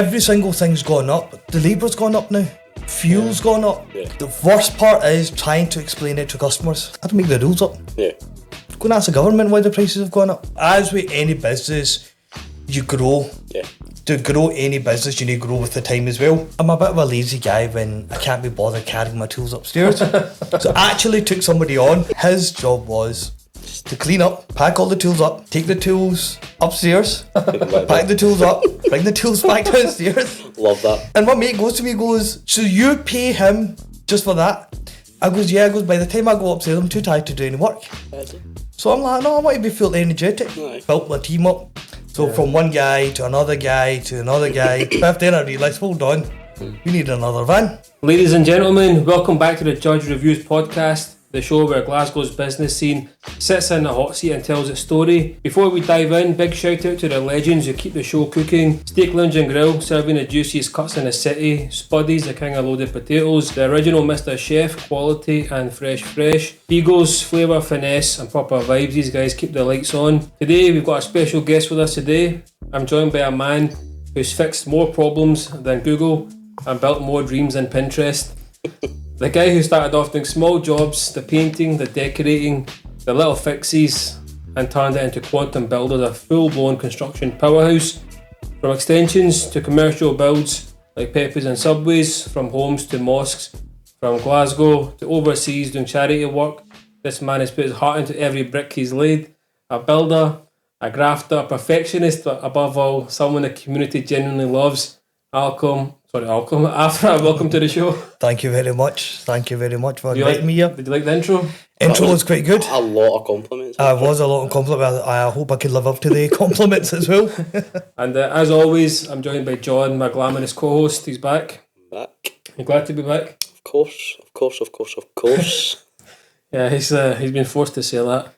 Every single thing's gone up. The labour's gone up now. Fuel's gone up. Yeah. The worst part is trying to explain it to customers. I don't make the rules up. Yeah. Go and ask the government why the prices have gone up. As with any business, you grow. Yeah. To grow any business, you need to grow with the time as well. I'm a bit of a lazy guy when I can't be bothered carrying my tools upstairs. So I actually took somebody on. His job was to clean up, pack all the tools up, take the tools upstairs, pack the tools up, bring the tools back downstairs. Love that. And my mate goes to me, goes, so you pay him just for that? I goes, yeah. I goes, by the time I go upstairs, I'm too tired to do any work. So I'm like, no, I want to be fully energetic. Nice. Built my team up. So from one guy to another guy to another guy. But then I realised, hold on, we need another van. Ladies and gentlemen, welcome back to the Judge Reviews podcast, the show where Glasgow's business scene sits in the hot seat and tells its story. Before we dive in, big shout out to the legends who keep the show cooking. Steak Lounge and Grill, serving the juiciest cuts in the city. Spuddies, the king of loaded potatoes. The original Mr. Chef, quality and fresh. Beagles, flavour, finesse and proper vibes. These guys keep the lights on. Today we've got a special guest with us today. I'm joined by a man who's fixed more problems than Google and built more dreams than Pinterest. The guy who started off doing small jobs, the painting, the decorating, the little fixes, and turned it into Quantum Builders, a full-blown construction powerhouse. From extensions to commercial builds like Pepe's and Subways, from homes to mosques, from Glasgow to overseas doing charity work, this man has put his heart into every brick he's laid. A builder, a grafter, a perfectionist, but above all, someone the community genuinely loves. Afra, welcome to the show. Thank you very much. Thank you very much for inviting me here. Did you like the intro? Intro was quite good. A lot of compliments. I was a lot of compliments. I hope I could live up to the compliments as well. And as always, I'm joined by John, my glamorous co-host. He's back. Back. You glad to be back? Of course. Yeah, he's been forced to say that.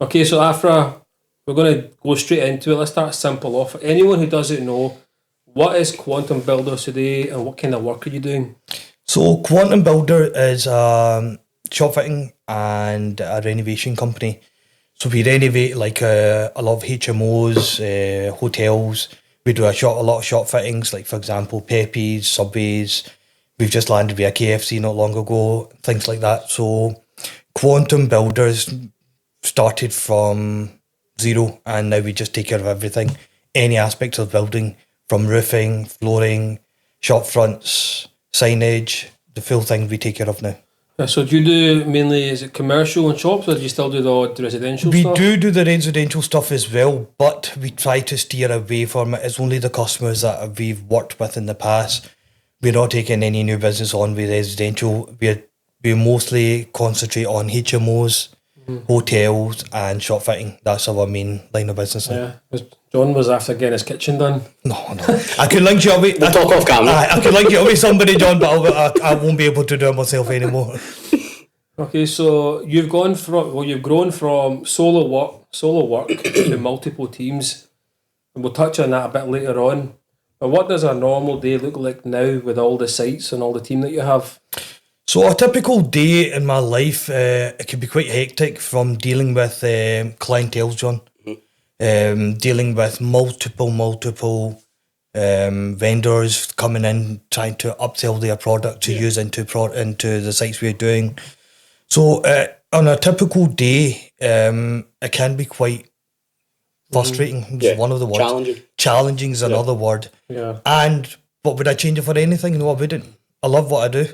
Okay, so Afra, we're going to go straight into it. Let's start simple off. For anyone who doesn't know, what is Quantum Builders today and what kind of work are you doing? So Quantum Builder is a shop fitting and a renovation company. So we renovate like a lot of HMOs, hotels. We do a lot of shop fittings, like for example Pepe's, Subways. We've just landed with a KFC not long ago, things like that. So Quantum Builders started from zero and now we just take care of everything, any aspects of building, from roofing, flooring, shop fronts, signage, the full thing we take care of now. Yeah, so do you do mainly, is it commercial and shops, or do you still do the odd residential stuff? We do the residential stuff as well, but we try to steer away from it. It's only the customers that we've worked with in the past. We're not taking any new business on with residential. We mostly concentrate on HMOs, hotels and shop fitting. That's our main line of business now. Yeah, 'cause John was after getting his kitchen done. No. I could link you up with... We'll talk off camera. I could link you up with somebody, John, but I won't be able to do it myself anymore. Okay, so you've grown from solo work to multiple teams, and we'll touch on that a bit later on. But what does a normal day look like now with all the sites and all the team that you have? So a typical day in my life, it can be quite hectic, from dealing with clientele, John. Dealing with multiple vendors coming in, trying to upsell their product to use into the sites we're doing. So on a typical day, it can be quite frustrating. Is one of the words. Challenging is another word. Yeah. But would I change it for anything? No, I wouldn't. I love what I do.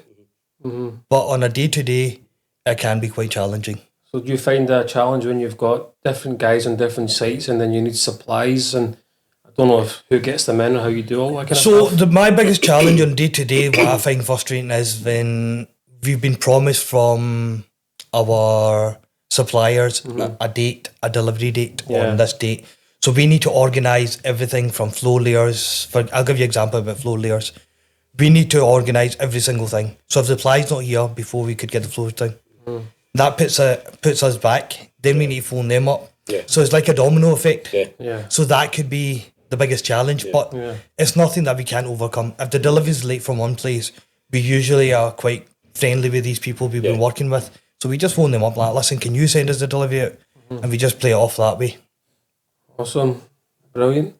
But on a day-to-day, it can be quite challenging. So do you find that a challenge when you've got different guys on different sites and then you need supplies, and I don't know who gets them in or how you do all that kind of stuff? So my biggest challenge on day-to-day, what I find frustrating, is when we've been promised from our suppliers a delivery date on this date. So we need to organise everything from floor layers. I'll give you an example about floor layers. We need to organise every single thing. So if the supply's not here before we could get the floors down, that puts us back. Then we need to phone them up. Yeah. So it's like a domino effect. Yeah. So that could be the biggest challenge, but it's nothing that we can't overcome. If the delivery's late from one place, we usually are quite friendly with these people we've been working with. So we just phone them up like, listen, can you send us the delivery out? And we just play it off that way. Awesome. Brilliant.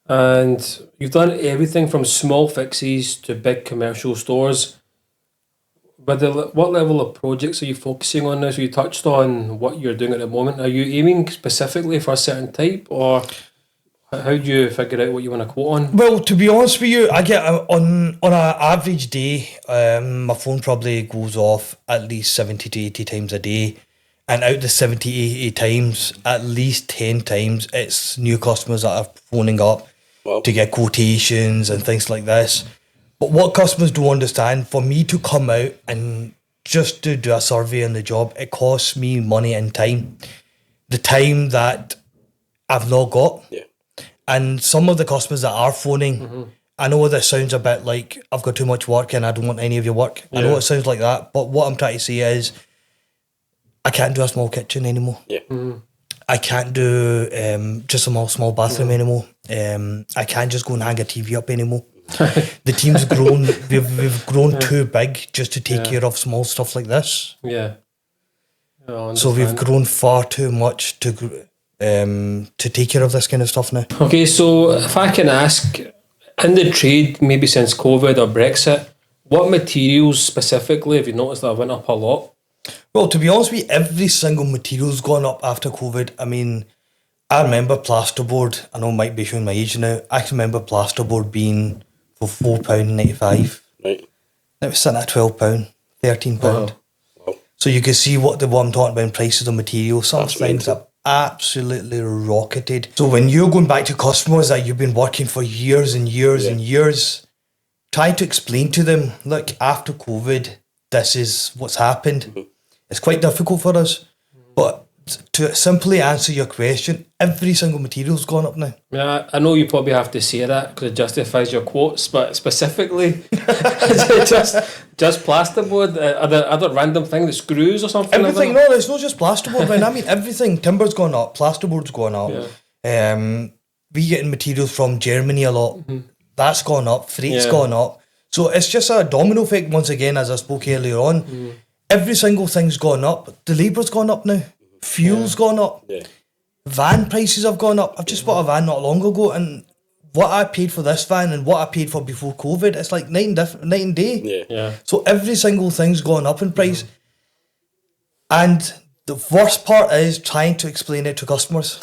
And you've done everything from small fixes to big commercial stores. But what level of projects are you focusing on now? So you touched on what you're doing at the moment. Are you aiming specifically for a certain type, or how do you figure out what you want to quote on? Well, to be honest with you, I get on an average day, my phone probably goes off at least 70 to 80 times a day. And out the 70, 80 times, at least 10 times, it's new customers that are phoning up to get quotations and things like this. But what customers don't understand, for me to come out and just to do a survey on the job, it costs me money and time. The time that I've not got. Yeah. And some of the customers that are phoning, I know this sounds a bit like I've got too much work and I don't want any of your work. I know it sounds like that, but what I'm trying to say is I can't do a small kitchen anymore. Yeah. I can't do just a small bathroom anymore. I can't just go and hang a TV up anymore. The team's grown. We've grown too big just to take care of small stuff like this. Yeah. So we've grown far too much to take care of this kind of stuff now. Okay, so if I can ask, in the trade, maybe since COVID or Brexit, what materials specifically have you noticed that have went up a lot? Well, to be honest with you, every single material's gone up after COVID. I mean, I remember plasterboard. I know I might be showing my age now. I can remember plasterboard being for £4.95. Right. It was sitting at £12, £13. Wow. So you can see what I'm talking about in prices of materials. Some That's things mental. have absolutely rocketed. So when you're going back to customers that you've been working for years and years and years, trying to explain to them, look, after COVID, this is what's happened. It's quite difficult for us. But to simply answer your question, every single material's gone up now. Yeah, I know you probably have to say that because it justifies your quotes, but specifically, is it just plasterboard? Are there other random things, the screws or something? Everything, like that? no, it's not just plasterboard, man. I mean, everything. Timber's gone up, plasterboard's gone up. We getting materials from Germany a lot. That's gone up, freight's gone up. So it's just a domino effect once again, as I spoke earlier on. Every single thing's gone up. The labour's gone up now. Fuel's gone up. Yeah. Van prices have gone up. I've just bought a van not long ago, and what I paid for this van and what I paid for before COVID, it's like night and day. Yeah. So every single thing's gone up in price. And the worst part is trying to explain it to customers.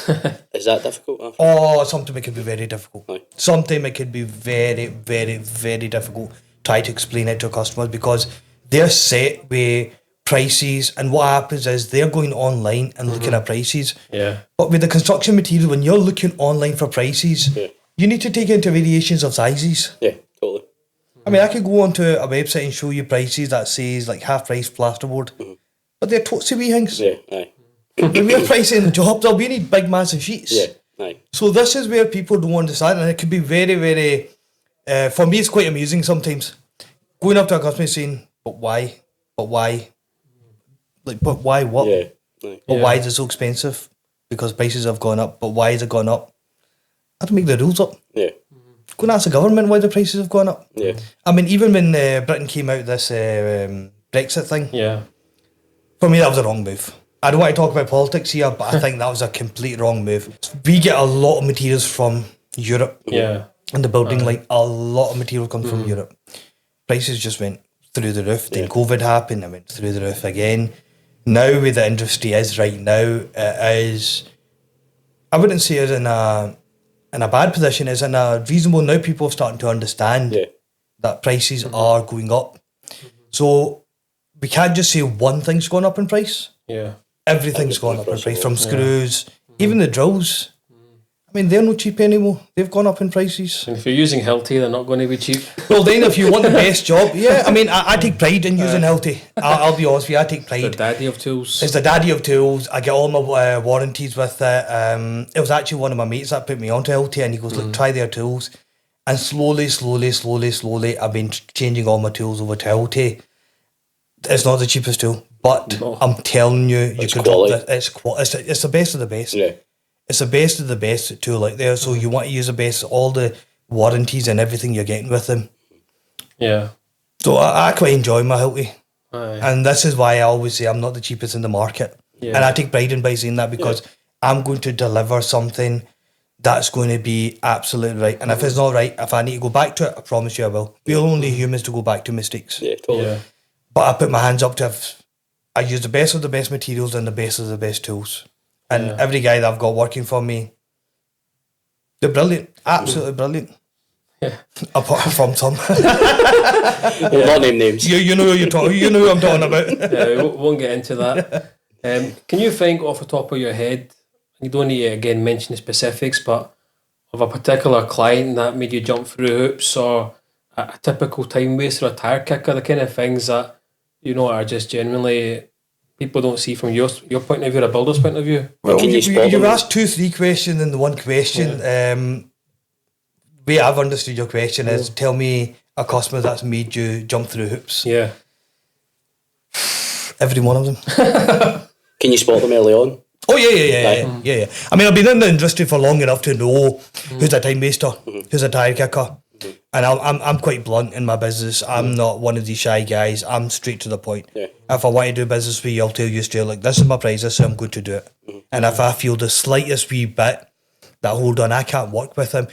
Is that difficult? Oh, sometimes it can be very difficult. Aye. Sometimes it can be very, very, very difficult try to explain it to customers because they're set with prices, and what happens is they're going online and looking at prices. Yeah. But with the construction material, when you're looking online for prices, you need to take into variations of sizes. Yeah, totally. I mean, I could go onto a website and show you prices that says like half price plasterboard, but they're totsy wee things. Yeah, aye. When we're pricing jobs, we need big massive sheets. Yeah, aye. So this is where people don't understand, and it could be very, very. For me, it's quite amusing sometimes. Going up to a customer saying, "But why? But why? Like, but why? What? Yeah, aye. But why is it so expensive? Because prices have gone up. But why has it gone up? I don't make the rules up. Yeah, Go and ask the government why the prices have gone up. yeah. I mean, even when Britain came out this Brexit thing, Yeah. for me that was a wrong move. I don't want to talk about politics here, but I think that was a complete wrong move. We get a lot of materials from Europe. Yeah. In the building, like a lot of material comes from Europe. Prices just went through the roof. Then COVID happened, it went through the roof again. Now where the industry is right now, it is, I wouldn't say it's in a bad position, it's in a reasonable, now people are starting to understand that prices are going up. So we can't just say one thing's gone up in price. Yeah. Everything's gone up in price, from screws, even the drills. I mean, they're not cheap anymore. They've gone up in prices. And if you're using Hilti, they're not going to be cheap. Well, then if you want the best job, I mean, I take pride in using Hilti. I'll be honest with you, I take pride. The daddy of tools. It's the daddy of tools. I get all my warranties with it. It was actually one of my mates that put me onto Hilti, and he goes, look, try their tools. And slowly, I've been changing all my tools over to Hilti. It's not the cheapest tool, but I'm telling you, you could drop this. It's the best of the best. Yeah. It's the best of the best tool out there. So you want to use the best, all the warranties and everything you're getting with them. Yeah. So I quite enjoy my Hilti. Aye. And this is why I always say I'm not the cheapest in the market. Yeah. And I take pride in by saying that because I'm going to deliver something that's going to be absolutely right. And if it's not right, if I need to go back to it, I promise you I will. We're only humans to go back to mistakes. Yeah, totally. Yeah. But I put my hands up to if I use the best of the best materials and the best of the best tools. And every guy that I've got working for me, they're brilliant. Absolutely brilliant. Yeah. Apart from some. We'll not name names. You know who you're talking. You know who I'm talking about. Yeah, we won't get into that. Can you think off the top of your head, you don't need to again mention the specifics, but of a particular client that made you jump through hoops, or a typical time waster, a tire kicker, the kind of things that, you know, are just genuinely people don't see from your point of view, or a builder's point of view? Well, Can you spot you them? asked 2-3 questions in the one question. Way I've understood your question is, tell me a customer that's made you jump through hoops. Yeah. Every one of them. Can you spot them early on? Oh yeah. I mean, I've been in the industry for long enough to know who's a time waster, who's a tire kicker, and I'm quite blunt in my business. I'm not one of these shy guys. I'm straight to the point. Yeah. If I want to do business with you, I'll tell you straight, like, this is my price, this is how I'm going to do it. And if I feel the slightest wee bit that, hold on, I can't work with him.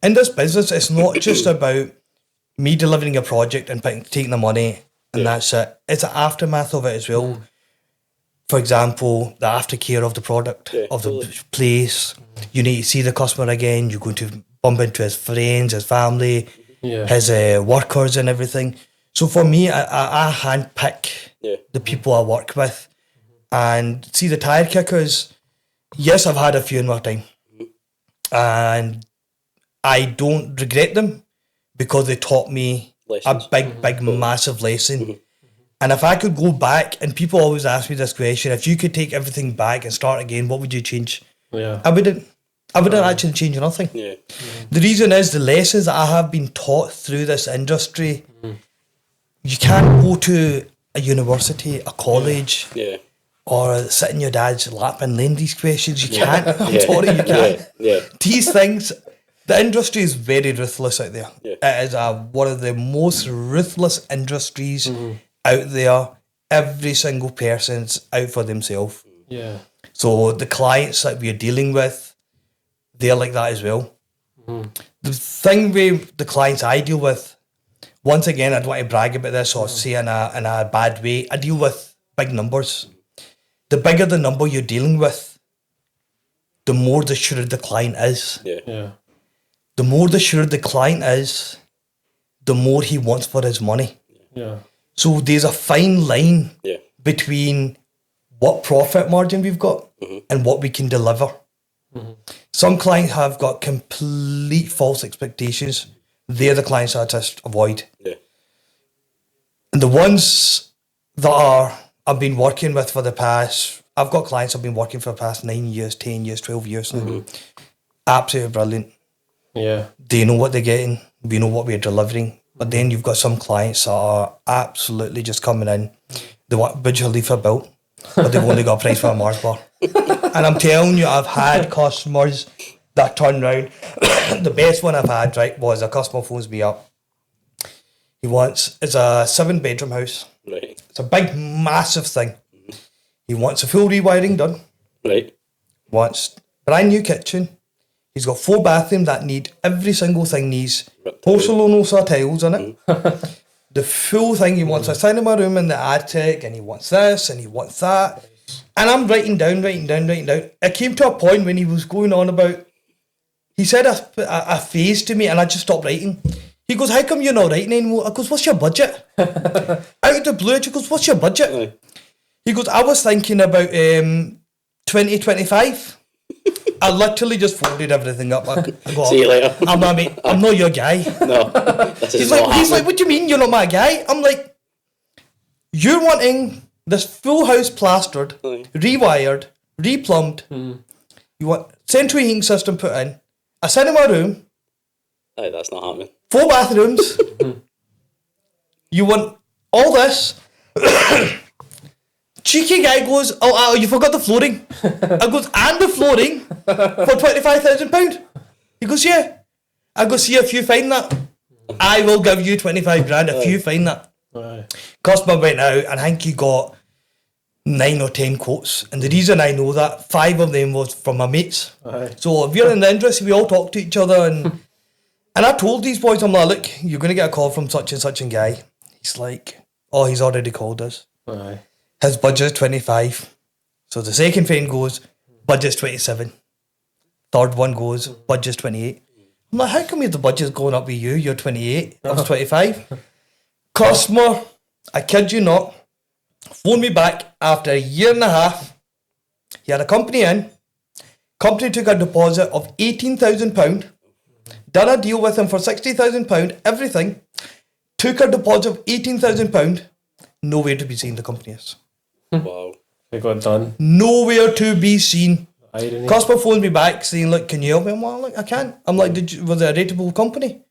In this business, it's not just about me delivering a project and taking the money and that's it. It's the aftermath of it as well. For example, the aftercare of the product, of the place. You need to see the customer again. You're going to bump into his friends, his family, his workers and everything. So for me, I handpick the people I work with. And see, the tire kickers, yes, I've had a few in my time. And I don't regret them because they taught me Lessons. a big, massive lesson. And if I could go back, and people always ask me this question, if you could take everything back and start again, what would you change? Yeah. I wouldn't actually change nothing. Yeah. The reason is the lessons that I have been taught through this industry. You can't go to a university, a college, Yeah. or sit in your dad's lap and learn these questions. You can't. I'm sorry, you can't. Yeah. These things, the industry is very ruthless out there. Yeah. It is one of the most ruthless industries out there. Every single person's out for themselves. Yeah. So the clients that we're dealing with, they're like that as well. The thing with the clients I deal with, once again, I don't want to brag about this or say in a bad way, I deal with big numbers. The bigger the number you're dealing with, the more the surer the client is. Yeah. Yeah. The more the surer the client is, the more he wants for his money. Yeah. So there's a fine line Yeah. between what profit margin we've got and what we can deliver. Some clients have got complete false expectations. They're the clients I just avoid. Yeah. And the ones that I've been working with for the past, I've got clients I've been working for the past 9 years, 10 years, 12 years now. Absolutely brilliant. Yeah. They know what they're getting. We know what we're delivering. But then you've got some clients that are absolutely just coming in. They want Burj Khalifa built, but they've only got a price for a Mars bar. And I'm telling you, I've had customers that turn round. The best one I've had, right, was a customer phones me up. It's a 7-bedroom house. Right. It's a big, massive thing. He wants a full rewiring done. Right. Wants brand new kitchen. He's got 4 bathrooms that need every single thing needs porcelain tiles in it. The full thing. He wants a cinema room in the attic, and he wants this and he wants that. And I'm writing down. It came to a point when he was going on about. He said a phase to me, and I just stopped writing. He goes, "How come you're not writing anymore?" I goes, "What's your budget?" Out of the blue, he goes, "What's your budget?" Aye. He goes, "I was thinking about 2025. I literally just folded everything up. I go, See you later. I'm not your guy. No. This is He's not like, happening. what do you mean you're not my guy? I'm like, you're wanting this full house plastered, rewired, replumbed. You want central heating system put in, a cinema room, Aye, that's not happening. 4 bathrooms. You want all this. Cheeky guy goes, oh, you forgot the flooring. I goes, and the flooring for £25,000. He goes, yeah. I go, see if you find that, I will give you 25 grand if you find that. Aye. Customer went out, and I think he got 9 or 10 quotes. And the reason I know that, 5 of them was from my mates. Aye. So if you're in the industry, we all talk to each other. And I told these boys, I'm like, look, you're going to get a call from such and such a guy. He's like, oh, he's already called us. Aye. His budget's 25. So the second friend goes, budget's 27. Third one goes, budget's 28. I'm like, how come the budget's going up with you? You're 28. I was 25. Customer, I kid you not, phoned me back after a year and a half. He had a company in. Company took a deposit of £18,000. Done a deal with him for £60,000, everything. Took a deposit of £18,000. Nowhere to be seen, the company is. Wow. They got done. Nowhere to be seen. Irony. Customer phoned me back saying, look, can you help me? I'm like, look, I can't. I'm like, was it a rateable company?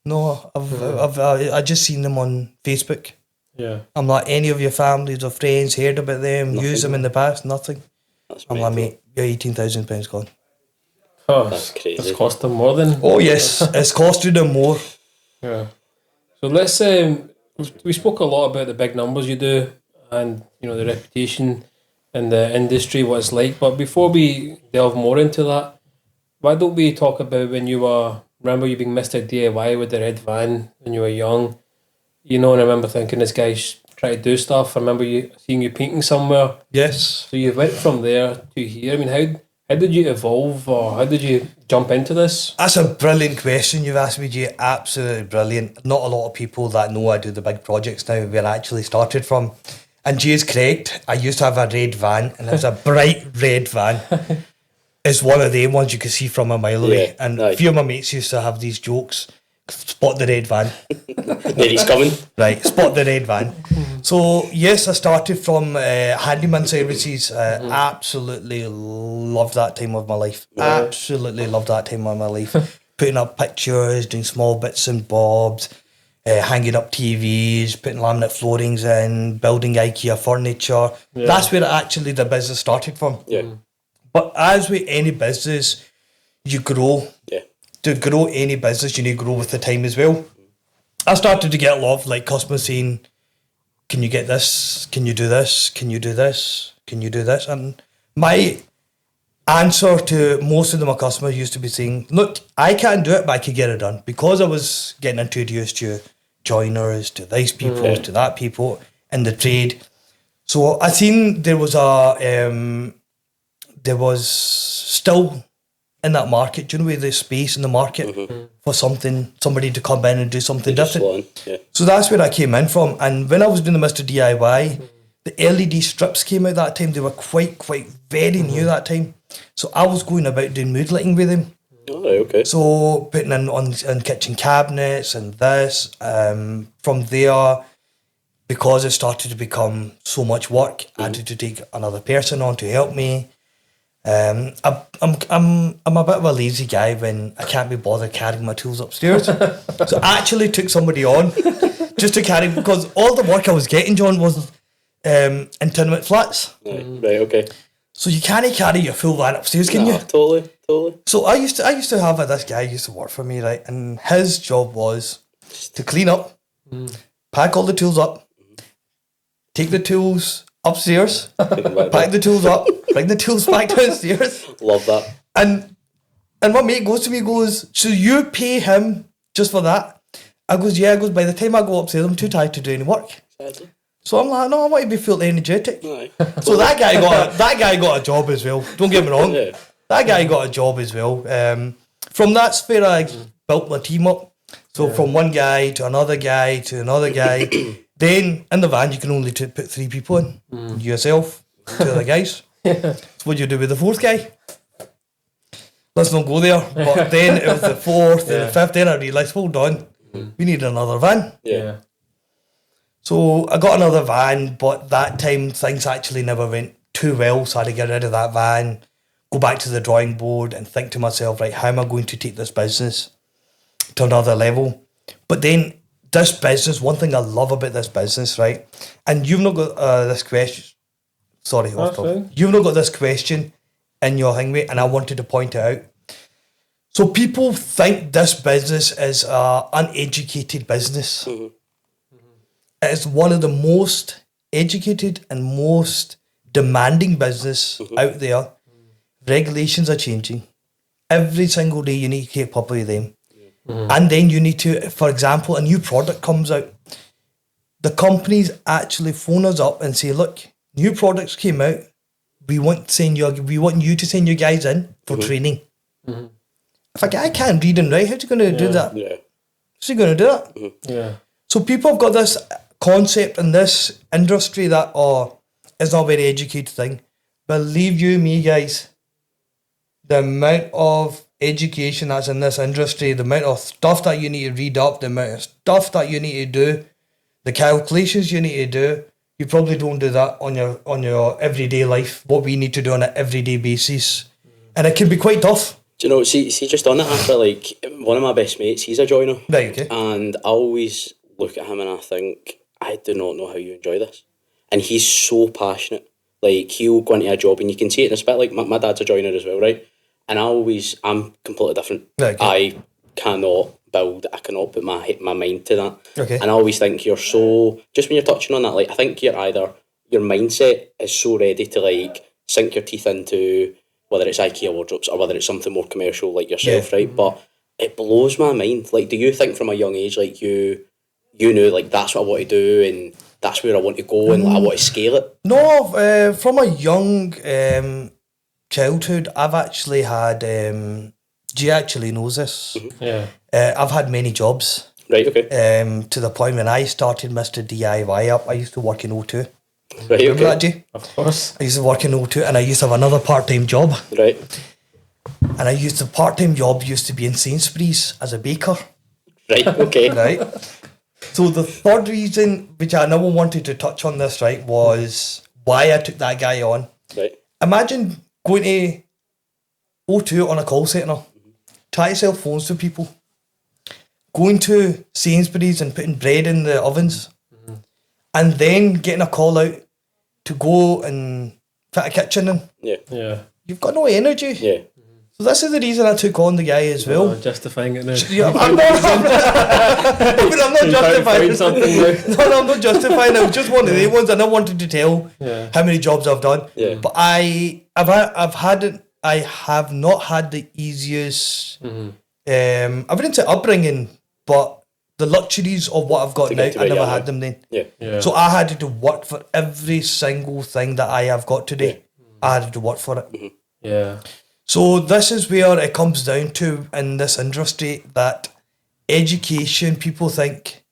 No, I just seen them on Facebook. Yeah. I'm like, any of your families or friends heard about them, Nothing. used them in the past? Nothing. That's I'm like, mental. mate, your £18,000 gone. Oh, That's crazy. It's cost them more than. Oh yes, it's costed them more. Yeah. So let's we spoke a lot about the big numbers you do and the reputation in the industry, what it's like. But before we delve more into that, why don't we talk about when you were, remember you being Mr. DIY with the red van when you were young, and I remember thinking this guy's trying to do stuff. I remember seeing you painting somewhere. Yes. So you went from there to here. I mean, how did you evolve, or how did you jump into this? That's a brilliant question you've asked me, Jay. Absolutely brilliant. Not a lot of people that know I do the big projects now where I actually started from. And Jay's correct. I used to have a red van, and it was a bright red van. It's one of the ones you can see from a mile away. Yeah, And aye. a few of my mates used to have these jokes. Spot the red van. There he's coming. Right, spot the red van. So yes, I started from handyman services. Absolutely loved that time of my life. Absolutely loved that time of my life. Putting up pictures, doing small bits and bobs, hanging up TVs, putting laminate floorings in, building IKEA furniture. Yeah. That's where actually the business started from. Yeah. But as with any business, you grow. Yeah. To grow any business, you need to grow with the time as well. I started to get a lot of customers saying, can you get this? Can you do this? Can you do this? Can you do this? And my answer to most of my customers used to be saying, look, I can't do it, but I could get it done. Because I was getting introduced to joiners, to these people, to that people in the trade. So I seen there was still in that market, do you know where there's space in the market for somebody to come in and do something Just different? slot in. Yeah. So that's where I came in from. And when I was doing the Mr. DIY, the LED strips came out that time. They were quite very new that time. So I was going about doing mood lighting with them. Oh, right, okay. So putting in kitchen cabinets and this. From there, because it started to become so much work, I had to take another person on to help me. I'm a bit of a lazy guy when I can't be bothered carrying my tools upstairs. So I actually took somebody on just to carry, because all the work I was getting, John, was in tenement flats. Right, okay. So you can't carry your full van upstairs, can you? Totally. So I used to have this guy who used to work for me, right? And his job was to clean up, pack all the tools up, take the tools upstairs, pack the tools up, bring the tools back downstairs. Love that. And my mate goes to me, so you pay him just for that? I goes, yeah. I goes, by the time I go upstairs, I'm too tired to do any work. Sadly. So I'm like, no, I want to be fully energetic. Aye. So that guy got a job as well. Don't get me wrong. Yeah. That guy got a job as well. From that sphere, I built my team up. So from one guy to another guy to another guy. Then in the van, you can only put 3 people in. Yourself, 2 other guys. So what do you do with the 4th guy? Let's not go there. But then it was the 4th and the 5th. Then I realised, hold on, we need another van. Yeah. So I got another van, but that time things actually never went too well. So I had to get rid of that van, go back to the drawing board and think to myself, right, how am I going to take this business to another level? But then this business, one thing I love about this business, right, and you've not got this question, sorry, That's fine. you've not got this question in your thing, mate, and I wanted to point it out. So people think this business is an uneducated business. It is one of the most educated and most demanding business out there. Regulations are changing. Every single day you need to keep up with them. And then you need to, for example, a new product comes out. The companies actually phone us up and say, look, new products came out. We want you to send your guys in for training. If a guy can't read and write, how's he going to do that? Yeah. How's he going to do that? Yeah. So people have got this concept in this industry that, it's not a very educated thing. Believe you me, guys, the amount of education that's in this industry, the amount of stuff that you need to read up, the amount of stuff that you need to do, the calculations you need to do, you probably don't do that on your everyday life, what we need to do on an everyday basis. And it can be quite tough. Do you know, see just on that, Afra, like, one of my best mates, he's a joiner. Right, okay. And I always look at him and I think, I do not know how you enjoy this. And he's so passionate. Like, he'll go into a job and you can see it in his bit. Like, my dad's a joiner as well, right? And I'm completely different. Right, okay. I cannot put my mind to that. Okay. And I always think you're so, just when you're touching on that, like, I think your mindset is so ready to, like, sink your teeth into, whether it's IKEA wardrobes or whether it's something more commercial like yourself, right? But it blows my mind. Like, do you think from a young age, like, you knew, like, that's what I want to do and that's where I want to go and like, I want to scale it? No, from a young childhood, I've actually had, G actually knows this. Yeah. I've had many jobs. Right, okay. To the point when I started Mr. DIY up, I used to work in O2. Right, Remember that, okay. G? Of course. I used to work in O2 and I used to have another part-time job. Right. And the part-time job used to be in Sainsbury's as a baker. Right, okay. Right? So the third reason, which I never wanted to touch on this, right, was why I took that guy on. Right. Imagine going to O2 on a call centre, try to sell phones to people, going to Sainsbury's and putting bread in the ovens, and then getting a call out to go and fit a kitchen in. Yeah. Yeah. You've got no energy. Yeah. So this is the reason I took on the guy as well. Oh, justifying it now. Yeah, I'm not justifying something now. No, I'm not justifying. It was just one of the ones, and I wanted to tell how many jobs I've done. Yeah. But I have not had the easiest. I wouldn't say upbringing, but the luxuries of what I've got To now, get to I where never you are had now. them then. Yeah. Yeah. So I had to work for every single thing that I have got today. I had to work for it. Yeah. So this is where it comes down to in this industry that education, people think,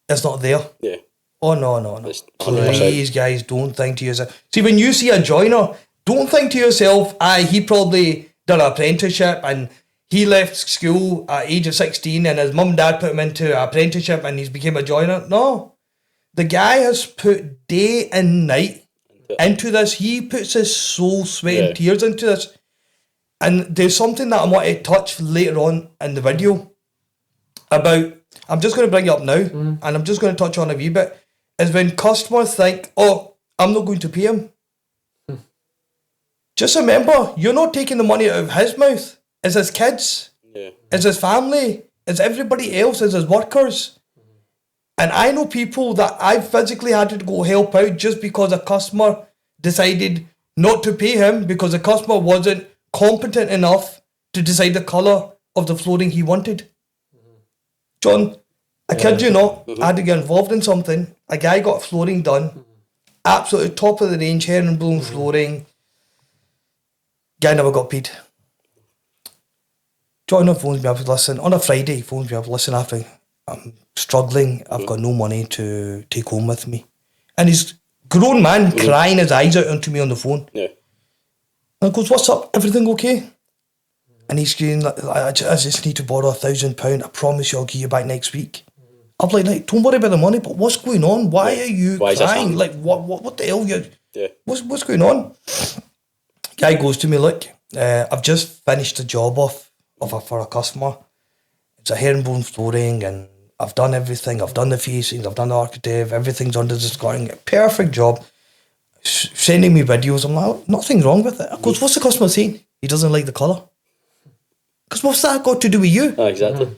is not there. Yeah. Oh, no. It's 100%. Please, guys, don't think to yourself. See, when you see a joiner, don't think to yourself, he probably done an apprenticeship and he left school at age of 16 and his mum and dad put him into an apprenticeship and he's became a joiner. No. The guy has put day and night into this. He puts his soul, sweat and tears into this. And there's something that I want to touch later on in the video about, I'm just going to bring it up now, and I'm just going to touch on a wee bit, is when customers think, oh, I'm not going to pay him. Just remember, you're not taking the money out of his mouth. It's his kids. Yeah. It's his family. It's everybody else. It's his workers. And I know people that I physically had to go help out just because a customer decided not to pay him because the customer wasn't competent enough to decide the colour of the flooring he wanted. John, I kid you not, I had to get involved in something. A guy got flooring done, absolutely top of the range, herringbone flooring. Guy never got paid. John phones me up, listen, on a Friday, he phones me up, listen, Afra, I'm struggling, I've got no money to take home with me. And he's grown man crying his eyes out onto me on the phone. Yeah. And I goes, what's up? Everything okay? And he's going, I just need to borrow £1,000. I promise you I'll give you back next week. I'm like, don't worry about the money, but what's going on? Why are you crying? Like, what the hell? What's going on? Guy goes to me, look, I've just finished a job off for a customer. It's a herringbone flooring and I've done everything. I've done the facings, I've done the architrave, everything's under the scoring. Perfect job. Sending me videos. I'm like, nothing wrong with it. I goes, what's the customer saying? He doesn't like the colour. Because what's that got to do with you? Oh, exactly.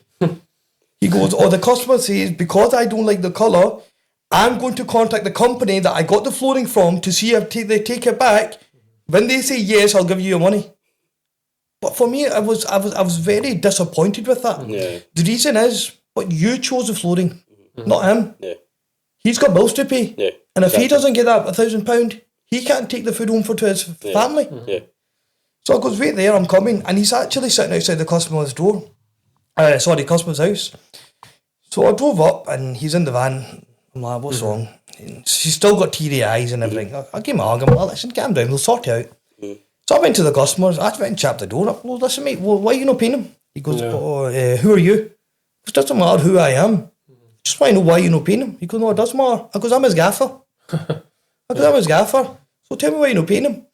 He goes, the customer says, because I don't like the colour, I'm going to contact the company that I got the flooring from to see if they take it back. When they say yes, I'll give you your money. But for me, I was very disappointed with that. Yeah. The reason is, but you chose the flooring, not him. Yeah. He's got bills to pay. Yeah. And if he doesn't get that £1,000, he can't take the food home to his family. Yeah. So I goes, wait there, I'm coming. And he's actually sitting outside the customer's door. Customer's house. So I drove up and he's in the van. I'm like, what's wrong? And she's still got teary eyes and everything. I gave him a hug. I'm like, listen, calm down, we'll sort it out. So I went to the customers. I went and chapped the door up. Well, listen, mate, why are you not paying him? He goes, who are you? It doesn't matter who I am. Just want to know why you're not paying him. He goes, no, it does matter. I goes, I'm his gaffer. I goes, I'm his gaffer. So tell me why you're not paying him.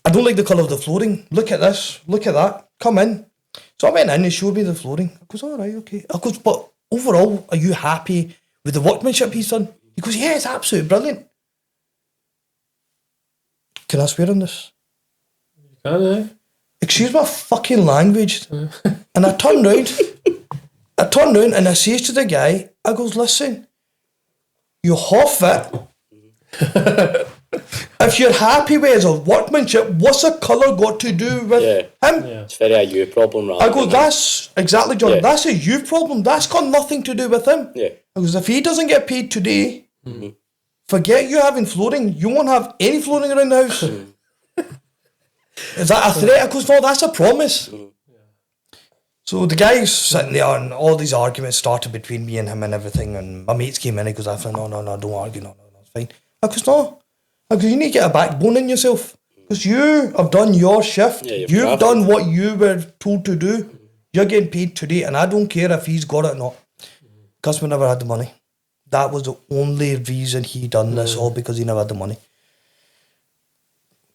I don't like the colour of the flooring. Look at this. Look at that. Come in. So I went in and showed me the flooring. I goes, all right, okay. I goes, but overall, are you happy with the workmanship he's done? He goes, yeah, it's absolutely brilliant. Can I swear on this? Can I? Excuse my fucking language. And I turned round and I says to the guy, I goes, listen, you half it. If you're happy with his workmanship, what's the colour got to do with him? Yeah. It's very a you problem, rather. I go, that's exactly, John, that's a you problem. That's got nothing to do with him. Yeah. I goes, if he doesn't get paid today, forget you having flooring. You won't have any flooring around the house. Is that a threat? I goes, no, that's a promise. So the guy's sitting there and all these arguments started between me and him and everything, and my mates came in and he goes, Afra, no, don't argue, no, it's fine. I goes, no. I goes, you need to get a backbone in yourself. Because you have done your shift. Yeah, you've done what you were told to do. You're getting paid today, and I don't care if he's got it or not. Customer never had the money. That was the only reason he done this, all because he never had the money.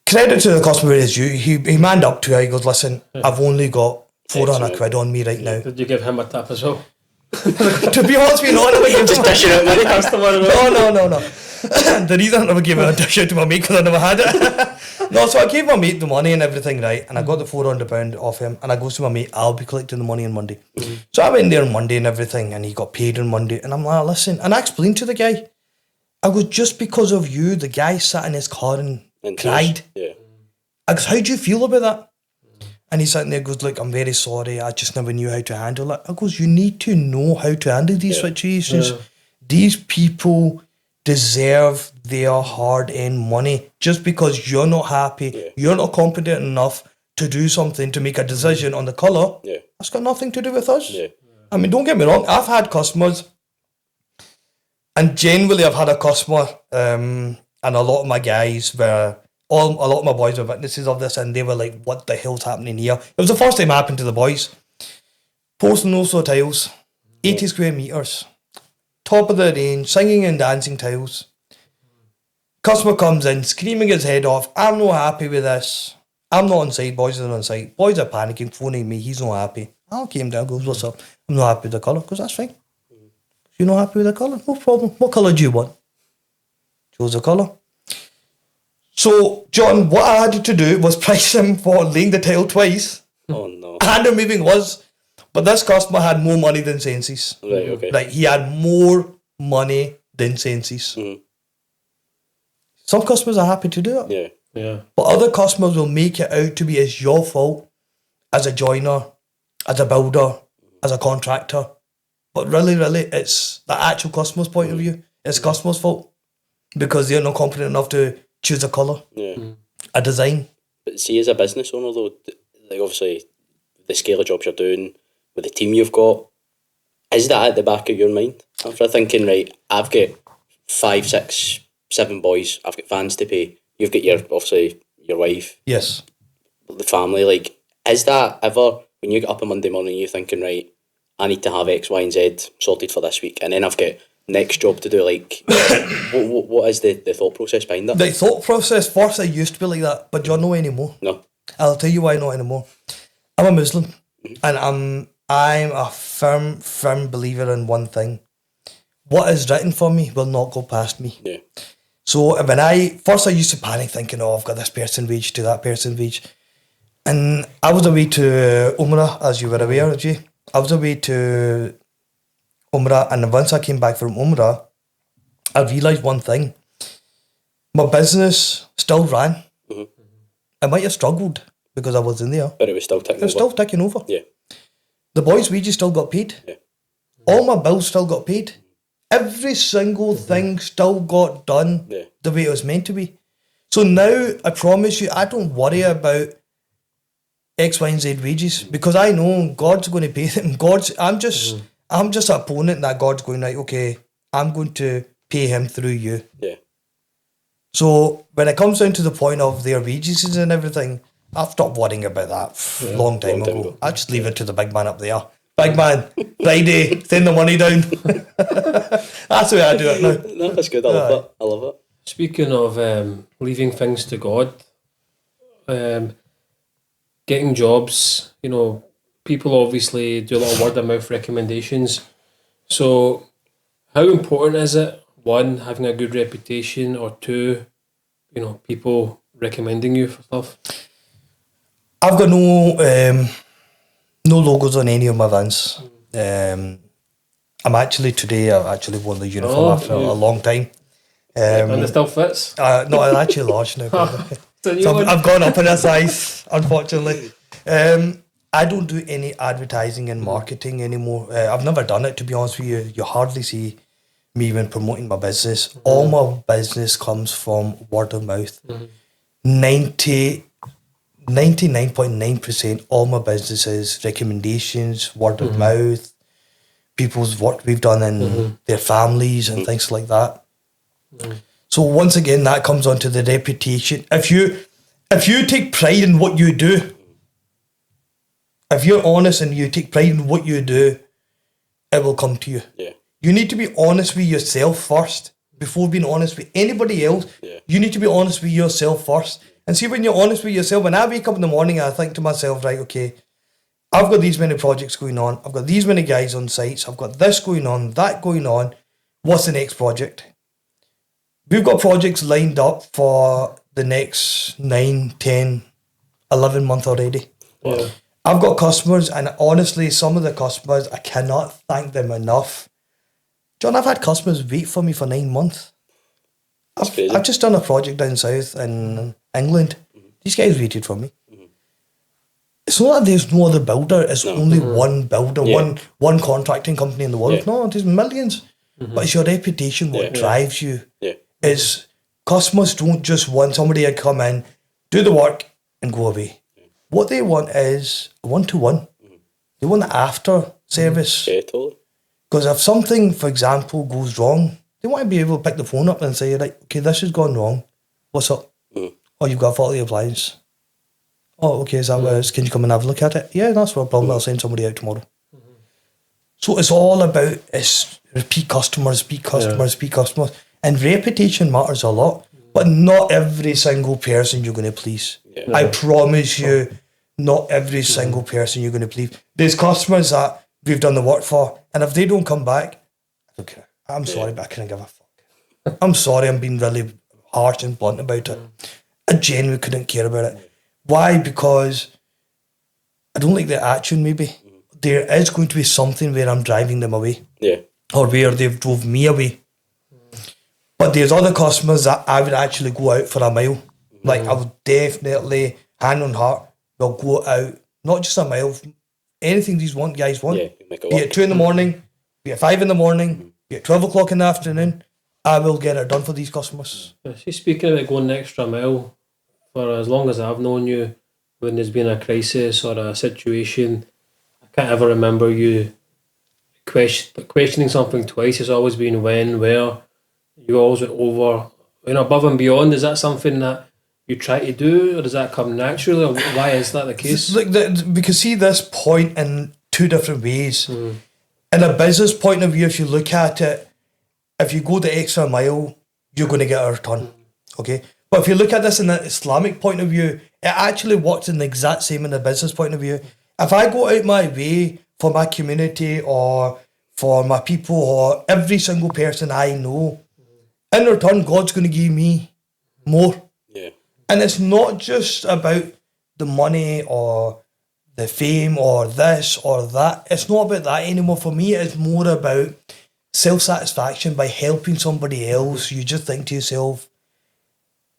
Credit to the customer is you. He manned up to it. He goes, listen, I've only got 400 quid on me right now. Did you give him a tip as well? To be honest with you, no, I never gave Just dishing out money. Customer. No. The reason I never gave a dish out to my mate because I never had it. No, so I gave my mate the money and everything, right? And I got the £400 off him. And I goes to my mate, I'll be collecting the money on Monday. So I went there on Monday and everything, and he got paid on Monday. And I'm like, listen, and I explained to the guy, I go, just because of you, the guy sat in his car and cried. Yeah. I goes, how do you feel about that? And he's sitting there, goes, look, I'm very sorry, I just never knew how to handle it. I goes, you need to know how to handle these situations. These people deserve their hard-earned money. Just because you're not happy, you're not competent enough to do something, to make a decision on the colour, that's got nothing to do with us. I mean, don't get me wrong, I've had customers, and generally I've had a customer, and a lot of my guys were, a lot of my boys were witnesses of this, and they were like, what the hell's happening here? It was the first time it happened to the boys. Posting those sort of tiles, 80 square metres, top of the range, singing and dancing tiles. Customer comes in, screaming his head off, I'm not happy with this. I'm not on site, boys are on site. Boys are panicking, phoning me, he's not happy. I came down, goes, what's up? I'm not happy with the colour. Goes, that's fine. You're not happy with the colour? No problem. What colour do you want? Chose the colour. So, John, what I had to do was price him for laying the tile twice. Oh, no. And the moving was. But this customer had more money than senses. Right, okay. Like, he had more money than senses. Some customers are happy to do it. Yeah. But other customers will make it out to be as your fault as a joiner, as a builder, as a contractor. But really, it's the actual customer's point of view. It's customer's fault. Because they're not competent enough to choose a colour, a design. But see, as a business owner though, like obviously the scale of jobs you're doing, with the team you've got, is that at the back of your mind? After thinking, right, I've got 5, 6, 7 boys, I've got vans to pay, you've got obviously your wife, yes, the family, like, is that ever, when you get up on Monday morning, you're thinking, right, I need to have X, Y and Z sorted for this week, and then I've got next job to do, like, what is the thought process behind that? The thought process first, I used to be like that, but you're not anymore. No. I'll tell you why not anymore. I'm a Muslim, and I'm a firm believer in one thing. What is written for me will not go past me. Yeah. So when I used to panic thinking, oh, I've got this person wage to that person wage. And I was away to Umrah, as you were aware, Jay. I was away to Umrah, and once I came back from Umrah, I realised one thing. My business still ran. I might have struggled because I was in there. But it was still ticking It was over. still ticking over. Yeah. The boys' wages still got paid. Yeah. All my bills still got paid. Every single thing still got done the way it was meant to be. So now, I promise you, I don't worry about X, Y, and Z wages because I know God's going to pay them. I'm just an opponent that God's going, like, okay, I'm going to pay him through you. Yeah. So when it comes down to the point of their wages and everything, I've stopped worrying about that long time ago. I just leave it to the big man up there. Big man, Friday, send the money down. That's the way I do it now. No, that's good. I love it. I love it. Speaking of leaving things to God, getting jobs, you know, people obviously do a lot of word of mouth recommendations. So, how important is it, one, having a good reputation, or two, you know, people recommending you for stuff? I've got no logos on any of my vans. I've actually worn the uniform after a long time. And it still fits? No, it's actually large now. So I've gone up in a size, unfortunately. I don't do any advertising and marketing anymore. I've never done it, to be honest with you. You hardly see me even promoting my business. All my business comes from word of mouth. 99.9% all my business is recommendations, word of mouth, people's work we've done in their families and things like that. So once again, that comes onto the reputation. If you take pride in what you do, if you're honest and you take pride in what you do, it will come to you. Yeah. You need to be honest with yourself first before being honest with anybody else. Yeah. You need to be honest with yourself first. And see, when you're honest with yourself, when I wake up in the morning, I think to myself, right, okay, I've got these many projects going on. I've got these many guys on sites. I've got this going on, that going on. What's the next project? We've got projects lined up for the next 9, 10, 11 months already. Wow. I've got customers, and honestly, some of the customers, I cannot thank them enough. John, I've had customers wait for me for 9 months. I've just done a project down south in England. These guys waited for me. It's not that there's no other builder. It's only one builder, one contracting company in the world. No, there's millions. But it's your reputation what drives you. Yeah. Is customers don't just want somebody to come in, do the work, and go away. What they want is a one-to-one. They want the after service. Yeah, totally. Because if something, for example, goes wrong, they want to be able to pick the phone up and say, right, okay, this has gone wrong. What's up? Oh, you've got a faulty appliance. Oh, okay, is that what it is? Can you come and have a look at it? Yeah, that's no problem. I'll send somebody out tomorrow. So it's all about repeat customers. And reputation matters a lot. But not every single person you're going to please. Yeah. I promise you, not every single person you're going to please. There's customers that we've done the work for, and if they don't come back, okay, I'm sorry, but I couldn't give a fuck. I'm sorry, I'm being really harsh and blunt about it. I genuinely couldn't care about it. Why? Because I don't like the action, maybe. There is going to be something where I'm driving them away. Yeah. Or where they've drove me away. But there's other customers that I would actually go out for a mile. Like, I would definitely, hand on heart, will go out, not just a mile, anything these guys want. Yeah, be it 2 in the morning, be it 5 in the morning, be it 12 o'clock in the afternoon, I will get it done for these customers. See, speaking about going the extra mile, for as long as I've known you, when there's been a crisis or a situation, I can't ever remember you questioning something twice. It's always been when, where. You always went over, above and beyond. Is that something that you try to do, or does that come naturally, or why is that the case? Because see this point in two different ways. In a business point of view, if you look at it, if you go the extra mile, you're going to get a return. Okay? But if you look at this in an Islamic point of view, it actually works in the exact same in a business point of view. If I go out my way for my community or for my people or every single person I know, in return, God's going to give me more. Yeah. And it's not just about the money or the fame or this or that. It's not about that anymore. For me, it's more about self-satisfaction by helping somebody else, you just think to yourself,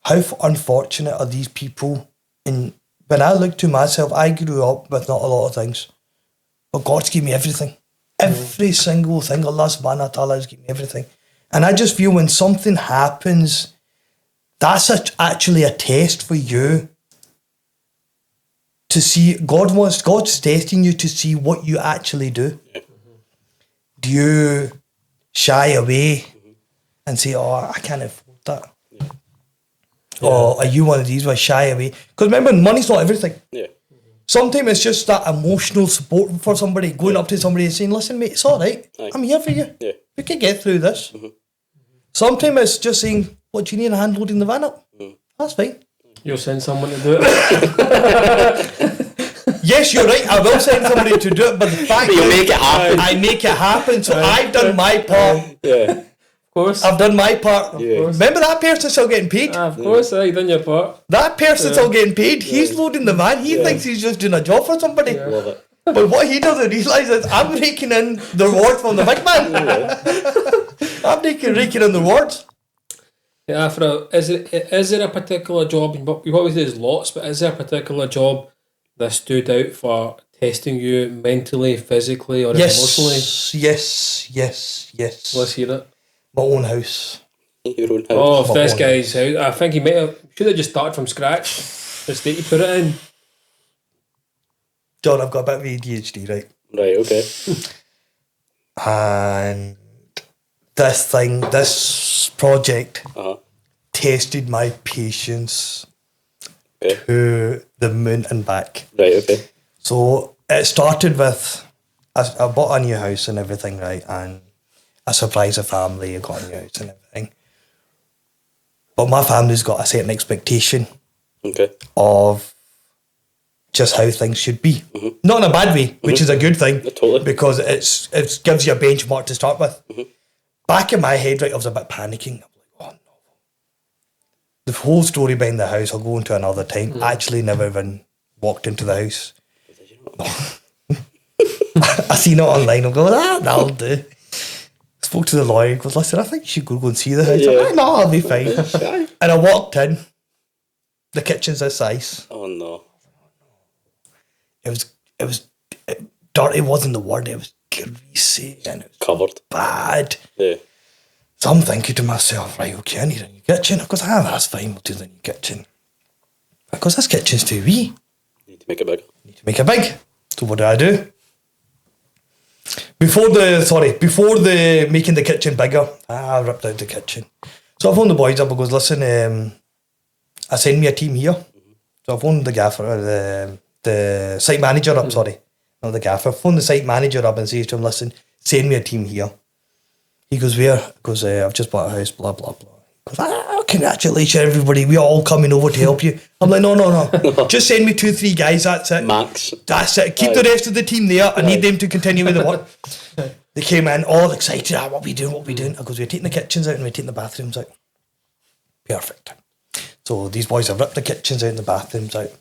how unfortunate are these people? And when I look to myself, I grew up with not a lot of things, but God's given me everything. Every single thing. Allah subhanahu wa ta'ala has given me everything. And I just feel when something happens, that's actually a test for you to see. God's testing you to see what you actually do. Do you shy away and say, oh, I can't afford that? Yeah. Or are you one of these where shy away? Because remember, money's not everything. Yeah. Sometimes it's just that emotional support for somebody, going up to somebody and saying, listen, mate, it's all right. Aye. I'm here for you. Yeah. We can get through this. Sometimes it's just saying, what do you need, a hand loading the van up? That's fine. You'll send someone to do it. Yes, you're right. I will send somebody to do it, but the fact You'll make it happen. I make it happen. So I've done my part. Yeah. Of course. I've done my part. Yeah. Remember that person's still getting paid? Of course, you done your part. That person's still getting paid. He's loading the van. He thinks he's just doing a job for somebody. Love it. But what he doesn't realise is I'm raking in the reward from the big man. I'm raking in the rewards. Yeah, Afra, is there a particular job, you always there's lots, but is there a particular job that stood out for testing you mentally, physically, or emotionally? Yes. Let's hear it. My own house. Your own house. Oh, if My this own guy's house, I think he should have just started from scratch. The state you put it in. John, I've got a bit of ADHD, right? Right, okay. And this project tested my patience to the moon and back. Right, okay. So it started with, I bought a new house and everything, right? And I surprised the family, I got a new house and everything. But my family's got a certain expectation of just how things should be. Not in a bad way, which is a good thing. Totally. Because it gives you a benchmark to start with. Back in my head, right, I was a bit panicking. I'm like, oh no. The whole story behind the house, I'll go into another time. I actually never even walked into the house. I seen it online, I'm going, that'll do. Spoke to the lawyer, goes, listen, I think you should go and see the house. I'm like, no, I'll be fine. And I walked in, the kitchen's this size. Oh no. It was dirty wasn't the word, it was greasy and it was Covered. bad. Yeah. So I'm thinking to myself, right, okay, I need a new kitchen. Of course, that's fine, we'll do the new kitchen. Because this kitchen's too wee. Need to make it bigger. Need to make it big. So what do? Before the making the kitchen bigger, I ripped out the kitchen. So I phoned the boys up and goes, listen, I send me a team here. So I phoned the gaffer, the site manager up, sorry. Not the gaffer. I phoned the site manager up and says to him, listen, send me a team here. He goes, where? He goes, I've just bought a house, blah, blah, blah. He goes, congratulations, everybody. We're all coming over to help you. I'm like, no. Just send me 2-3 guys, that's it. Max. That's it. Keep the rest of the team there. I need them to continue with the work. They came in all excited. What we doing? I goes, we're taking the kitchens out and we're taking the bathrooms out. Perfect. So these boys have ripped the kitchens out and the bathrooms out.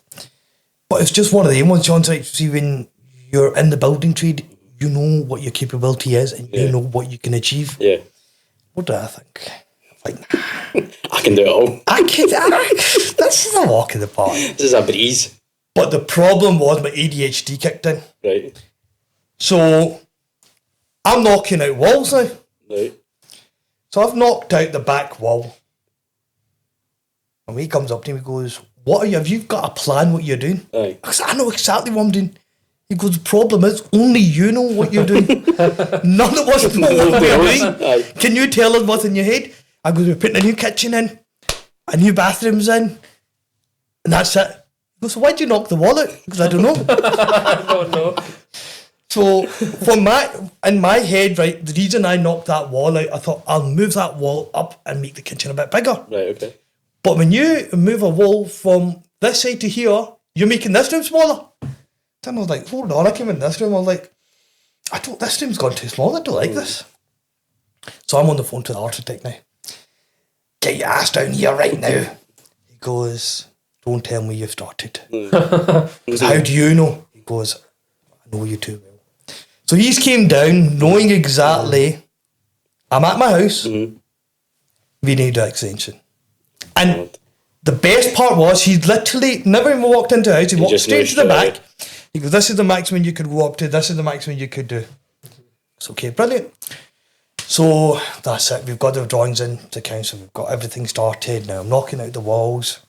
But it's just one of them ones, John. Like, see, when you're in the building trade, you know what your capability is and you know what you can achieve. Yeah. What do I think? I'm like, I can do it all. this is a walk in the park. This is a breeze. But the problem was my ADHD kicked in. Right. So I'm knocking out walls now. Right. So I've knocked out the back wall. And he comes up to me and goes, have you got a plan what you're doing? Aye. I said, I know exactly what I'm doing. He goes, the problem is only you know what you're doing. None of us know what we're doing. Aye. Can you tell us what's in your head? I goes, we're putting a new kitchen in, a new bathrooms in, and that's it. He goes, so why'd you knock the wall out? Because I don't know. I don't know. So in my head, right, the reason I knocked that wall out, I thought I'll move that wall up and make the kitchen a bit bigger. Right, okay. But when you move a wall from this side to here, you're making this room smaller. Then I was like, hold on, I came in this room, I was like, this room's gone too small, I don't like this. So I'm on the phone to the architect now. Get your ass down here right now. He goes, don't tell me you've started. How do you know? He goes, I know you too well. So he's came down knowing exactly I'm at my house. Mm-hmm. We need an extension. And the best part was he literally never even walked into the house. He walked just straight to the moved back. He goes, this is the maximum you could go up to. This is the maximum you could do. It's okay, brilliant. So that's it. We've got the drawings in the council. We've got everything started. Now I'm knocking out the walls.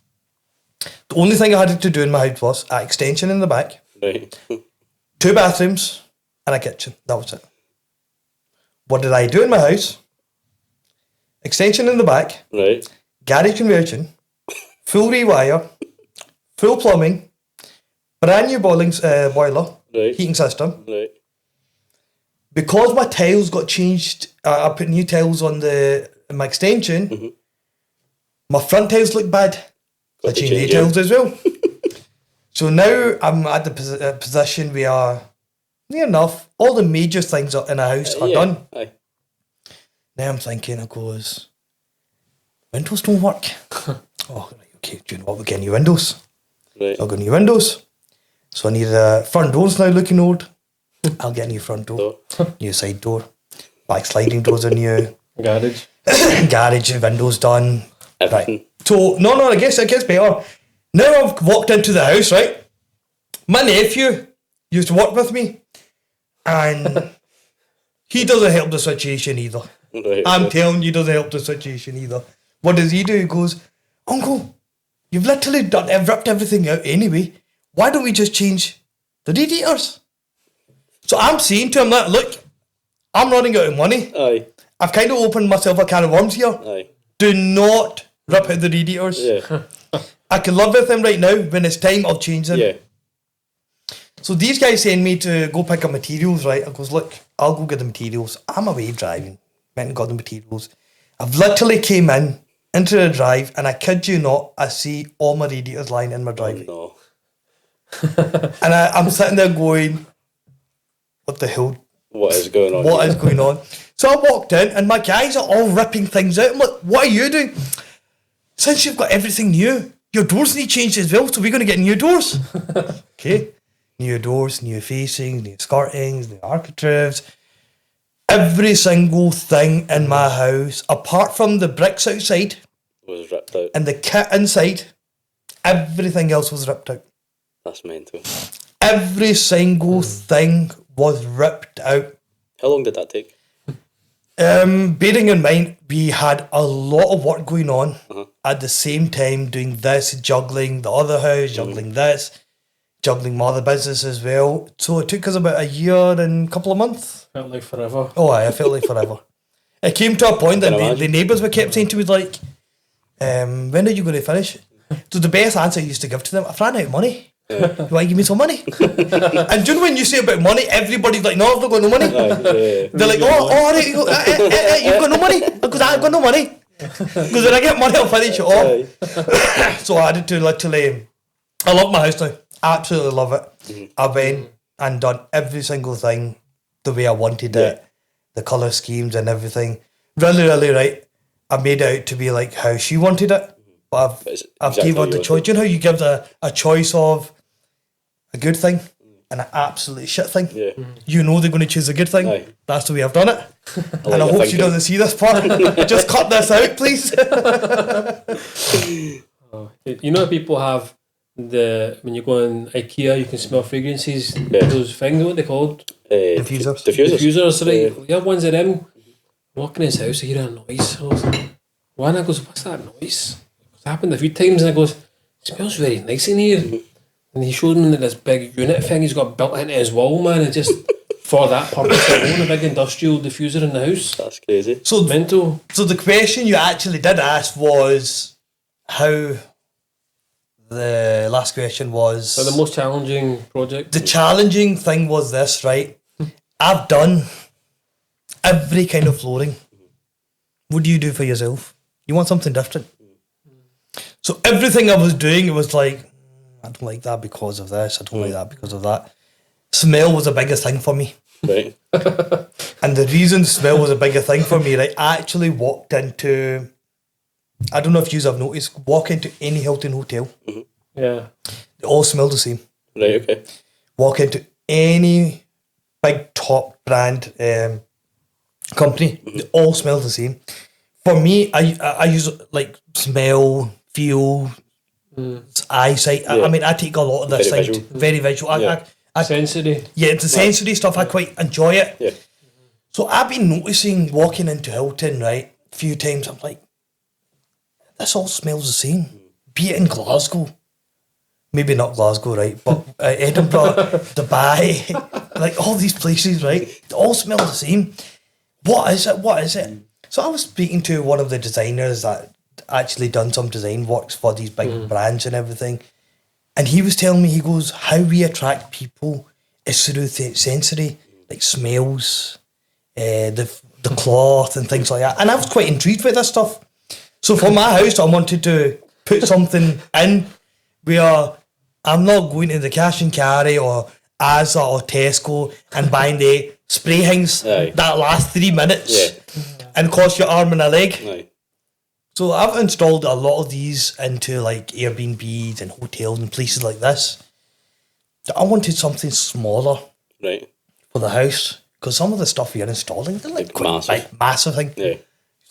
The only thing I had to do in my house was an extension in the back, Right. 2 bathrooms and a kitchen. That was it. What did I do in my house? Extension in the back, Right. garage conversion, full rewire, full plumbing, brand new boiler, Right. heating system. Right. Because my tiles got changed, I put new tiles on my extension. Mm-hmm. My front tiles look bad. I Got to changed the change tiles as well. So now I'm at the position where near enough all the major things in a house are done. Aye. Now I'm thinking, I goes, windows don't work. Oh, right, okay, do you know what? We're getting new windows. Right. I'll get new windows. So I need front doors now looking old. I'll get a new front door, new side door, back sliding doors are new, Garage. garage windows done. Everything. Right. So no, I guess it gets better. Now I've walked into the house, right? My nephew used to work with me, and he doesn't help the situation either. Right. I'm telling you, he doesn't help the situation either. What does he do? He goes, Uncle, you've literally ripped everything out anyway. Why don't we just change the radiators? So I'm saying to him that, look, I'm running out of money. Aye. I've kind of opened myself a can of worms here. Aye. Do not rip out the radiators. Yeah. I can live with them right now. When it's time, I'll change them. Yeah. So these guys send me to go pick up materials, right? I goes, look, I'll go get the materials. I'm away driving. Went and got the materials. I've literally came into the drive, and I kid you not, I see all my radiators lying in my drive. No. And I'm sitting there going, what the hell? What is going on? What here? is going on? So I walked in, and my guys are all ripping things out. I'm like, what are you doing? Since you've got everything new, your doors need changed as well, so we're going to get new doors. Okay. New doors, new facings, new skirtings, new architraves. Every single thing in my house, apart from the bricks outside Was ripped out. and the kit inside, everything else was ripped out. That's mental. Every single thing was ripped out. How long did that take? Bearing in mind, we had a lot of work going on at the same time, doing this, juggling the other house, juggling this, juggling my other business as well. So it took us about a year and a couple of months. Felt like forever. Oh, aye, I felt like forever. It came to a point that the neighbours were kept saying to me, like, when are you going to finish? So the best answer I used to give to them, I've ran out of money. You want to give me some money? And do you know when you say about money, everybody's like, no, I've not got no money. They're like, all right, you've got no money? Because I've got no money. Because when I get money, I'll finish it off. So I had to literally, I love my house now. Absolutely love it. I went and done every single thing the way I wanted it. The colour schemes and everything. Really, really right. I made it out to be like how she wanted it. But I've gave her the choice. Do you know how you give a choice of a good thing and an absolute shit thing? Yeah. You know they're going to choose a good thing. Aye. That's the way I've done it. And I your hope she thinking. doesn't see this part. Just cut this out, please. You know, people have when you go in IKEA, you can smell fragrances. Yeah. Those things, what they called? Diffusers. Diffusers, right? You have ones of them. Walking in his house, I hear a noise. I was like, one, I goes, what's that noise? It's happened a few times, and I goes, it smells very nice in here. And he showed me this big unit thing he's got built into his wall, man, and just for that purpose alone, a big industrial diffuser in the house. That's crazy. So, Mental. so the question you actually did ask was how. The last question was... So the most challenging project? The challenging thing was this, right? I've done every kind of flooring. What do you do for yourself? You want something different. So everything I was doing, it was like, I don't like that because of this. I don't like that because of that. Smell was the biggest thing for me. Right. And the reason smell was a bigger thing for me, right? I actually walked into... I don't know if you have noticed, walk into any Hilton hotel. Yeah. They all smell the same. Right, okay. Walk into any big top brand company. They all smell the same. For me, I use like smell, feel, eyesight. I mean, I take a lot of this Very thing. visual. Very visual. Yeah. Sensory. Yeah, the sensory stuff, I quite enjoy it. Yeah. So I've been noticing walking into Hilton, right, a few times, I'm like, this all smells the same. Be it in Glasgow. Maybe not Glasgow, right, but Edinburgh, Dubai, like all these places, right, they all smell the same. What is it? What is it? So I was speaking to one of the designers that actually done some design works for these big brands and everything. And he was telling me, he goes, how we attract people is through sensory, like smells, the cloth and things like that. And I was quite intrigued with this stuff. So for my house, I wanted to put something in where I'm not going to the cash and carry or Asda or Tesco and buying the spray things that last 3 minutes and cost your arm and a leg. Aye. So I've installed a lot of these into like Airbnbs and hotels and places like this. I wanted something smaller Right. for the house because some of the stuff you're installing, they're like quite massive. big, massive thing. Yeah.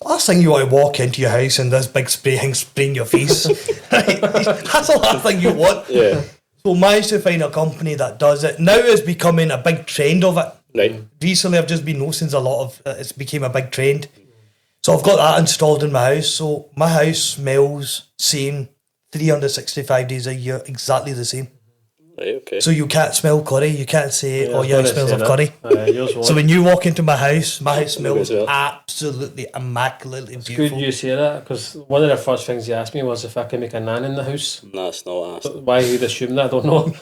The last thing you want to walk into your house and this big spray thing spraying your face. Right? That's the last thing you want. Yeah. So managed to find a company that does it. Now it's becoming a big trend of it. Right. Recently I've just been noticing a lot of it's became a big trend. So I've got that installed in my house. So my house smells same 365 days a year, exactly the same. Right, okay. So you can't smell curry. You can't say, oh, your house smells of curry. Yours won't. So when you walk into my house smells well. absolutely immaculately It's beautiful. good you say that because one of the first things you asked me was if I could make a nan in the house. That's not asked. Why you'd assume that, I don't know.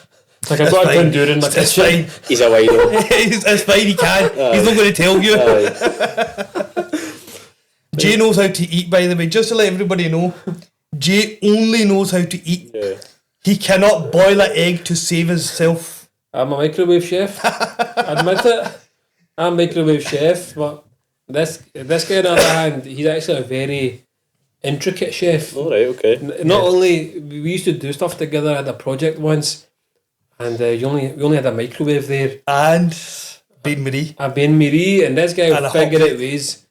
Like I've got a fine. tandoor in my It's kitchen. fine. He's a wido. It's fine, he can. He's not going to tell you. Jay knows how to eat, by the way. Just to let everybody know, Jay only knows how to eat. Yeah. He cannot boil an egg to save himself. I'm a microwave chef. Admit it. I'm a microwave chef, but this guy on the other hand, he's actually a very intricate chef. All right, okay. Not only we used to do stuff together at a project once, and we only had a microwave there. And Bain Marie. A bain marie, and this guy And a would hot figure plate. out ways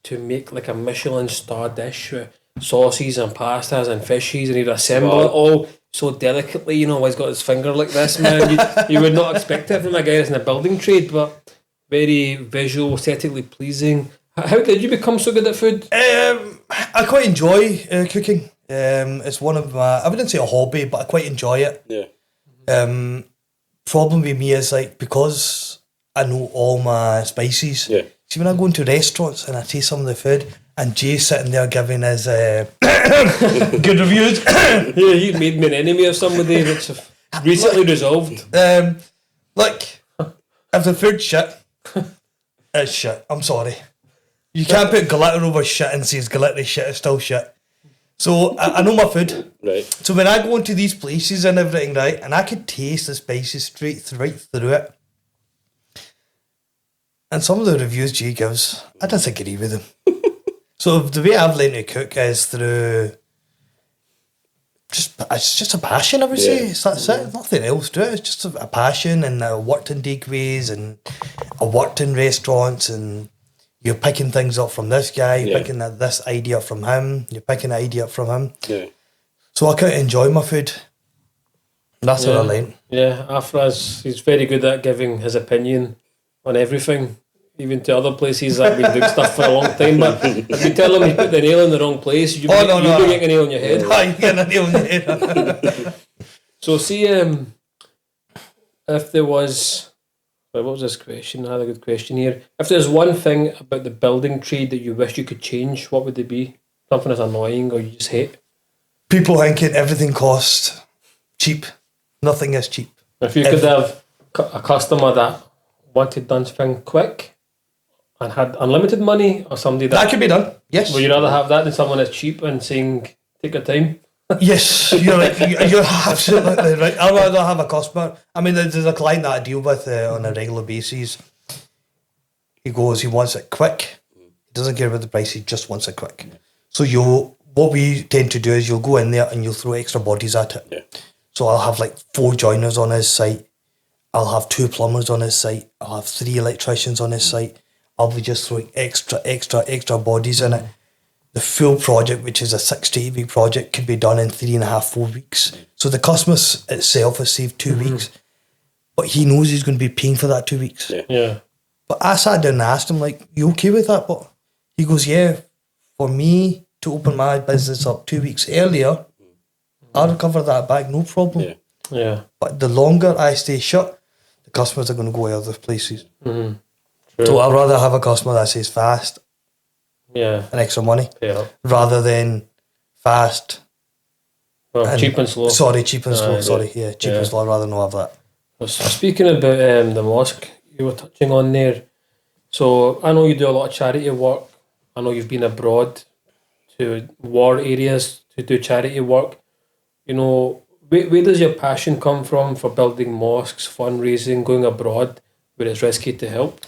to make like a Michelin star dish with sauces and pastas and fishes, and he'd assemble it all so delicately. You know, he's got his finger like this, man. You would not expect it from a guy that's in the building trade, but very visual, aesthetically pleasing. How did you become so good at food? I quite enjoy cooking. It's one of my, I wouldn't say a hobby, but I quite enjoy it. Yeah. Problem with me is like, because I know all my spices. Yeah. See, when I go into restaurants and I taste some of the food, and Jay's sitting there giving his good reviews. Yeah, you made me an enemy of somebody that's recently resolved. Look, if the food's shit, it's shit. I'm sorry. You can't put glitter over shit and say it's glittery shit, it's still shit. So I know my food. Right. So when I go into these places and everything, right, and I could taste the spices right through it. And some of the reviews Jay gives, I disagree with them. So the way I've learned to cook is through it's just a passion, I would say. That's it. Nothing else to it. It's just a passion, and I worked in takeaways and I worked in restaurants, and you're picking things up from this guy, you're picking this idea from him, you're picking an idea from him. Yeah. So I quite enjoy my food. That's what I learned. Yeah, Afra's, he's very good at giving his opinion on everything, even to other places that have been doing stuff for a long time. But if you tell him he put the nail in the wrong place, you'll be getting a nail on your head. You're getting a nail on your head. So see, if there was, what was this question? I had a good question here. If there's one thing about the building trade that you wish you could change, what would it be? Something that's annoying or you just hate? People thinking everything costs cheap. Nothing is cheap. If you could have a customer that wanted done something quick and had unlimited money, or somebody That could be done. Yes. would you rather have that than someone that's cheap and saying, take your time? Yes, you're right. You're absolutely right. I'd rather have a customer. I mean, there's a client that I deal with on a regular basis. He wants it quick. He doesn't care about the price. He just wants it quick. So what we tend to do is you'll go in there and you'll throw extra bodies at it. Yeah. So I'll have like 4 joiners on his site. I'll have 2 plumbers on his site. I'll have 3 electricians on his site. I'll be just throwing extra bodies in it. The full project, which is a 6 to 8 week project, could be done in 3.5, 4 weeks. So the customer itself has saved 2 weeks, but he knows he's going to be paying for that 2 weeks. Yeah. But I sat down and asked him, like, you okay with that? But he goes, yeah, for me to open my business up 2 weeks earlier, I'll recover that back, no problem. Yeah. But the longer I stay shut, the customers are going to go other places. True. So I'd rather have a customer that says fast Yeah. and extra money Pay up. rather than fast. Well, cheap and slow. Sorry, cheap and slow. yeah. Sorry, yeah, cheap and slow. I'd rather not have that. So speaking about the mosque you were touching on there, so I know you do a lot of charity work. I know you've been abroad to war areas to do charity work. You know, where does your passion come from for building mosques, fundraising, going abroad where it's risky to help?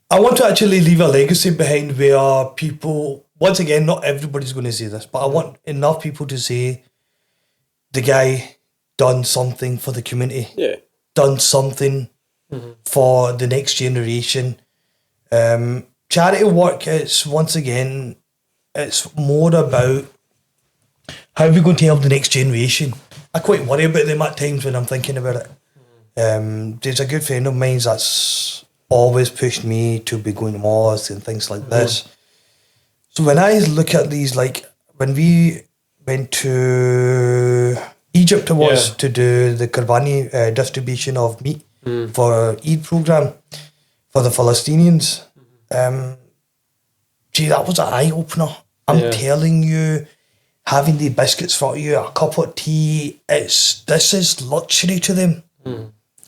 I want to actually leave a legacy behind where people, once again, not everybody's going to say this, but I want enough people to say the guy done something for the community, done something for the next generation. Charity work, it's once again, it's more about how are we going to help the next generation. I quite worry about them at times when I'm thinking about it. There's a good friend of mine that's always pushed me to be going to mosques and things like this. So when I look at these, like when we went to Egypt to do the Qurbani distribution of meat for Eid program for the Palestinians, that was an eye opener. I'm telling you, having the biscuits for you, a cup of tea, this is luxury to them.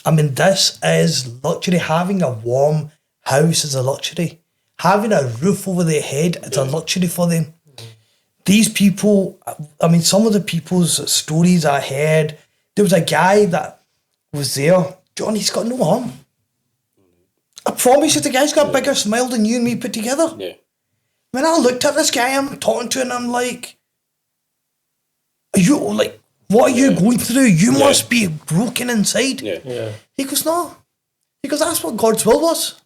I mean, this is luxury. Having a warm house is a luxury. Having a roof over their head is a luxury for them. These people, I mean, some of the people's stories I heard, there was a guy that was there. John, he's got no arm. I promise you, the guy's got a bigger smile than you and me put together. When I looked at this guy I'm talking to, and I'm like, are you, like, what are you going through? You must be broken inside. He goes, no. He goes, that's what God's will was.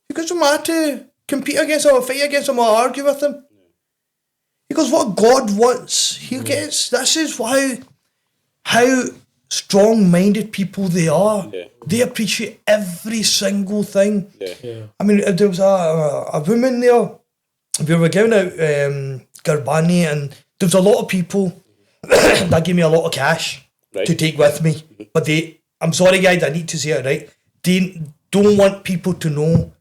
He goes, I'm not to compete against him or fight against him or argue with him. He goes, what God wants, he gets. This is how strong-minded people they are. They appreciate every single thing. I mean, there was a woman there. We were giving out Qurbani, and there was a lot of people that gave me a lot of cash to take with me. But I'm sorry guys, I need to say it right. They don't want people to know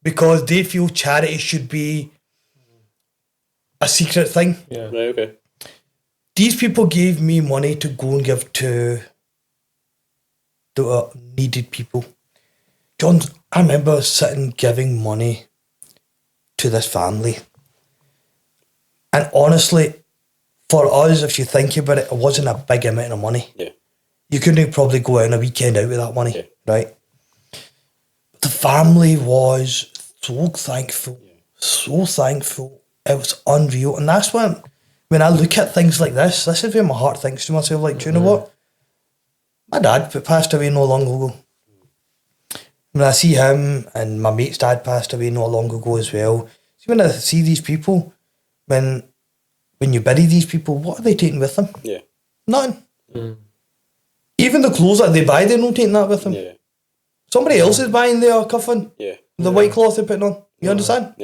because they feel charity should be a secret thing. These people gave me money to go and give to the needed people. John, I remember sitting giving money to this family. And honestly, for us, if you think about it, it wasn't a big amount of money. You couldn't probably go out on a weekend out with that money, right? But the family was so thankful, so thankful. It was unreal. And that's when I look at things like this is where my heart thinks to myself, like, do you know what? My dad passed away not long ago. When I see him, and my mate's dad passed away not long ago as well. See, when I see these people, when you bury these people, what are they taking with them? Nothing. Even the clothes that they buy, they're not taking that with them. Somebody else is buying their coffin, the white cloth they're putting on. You understand?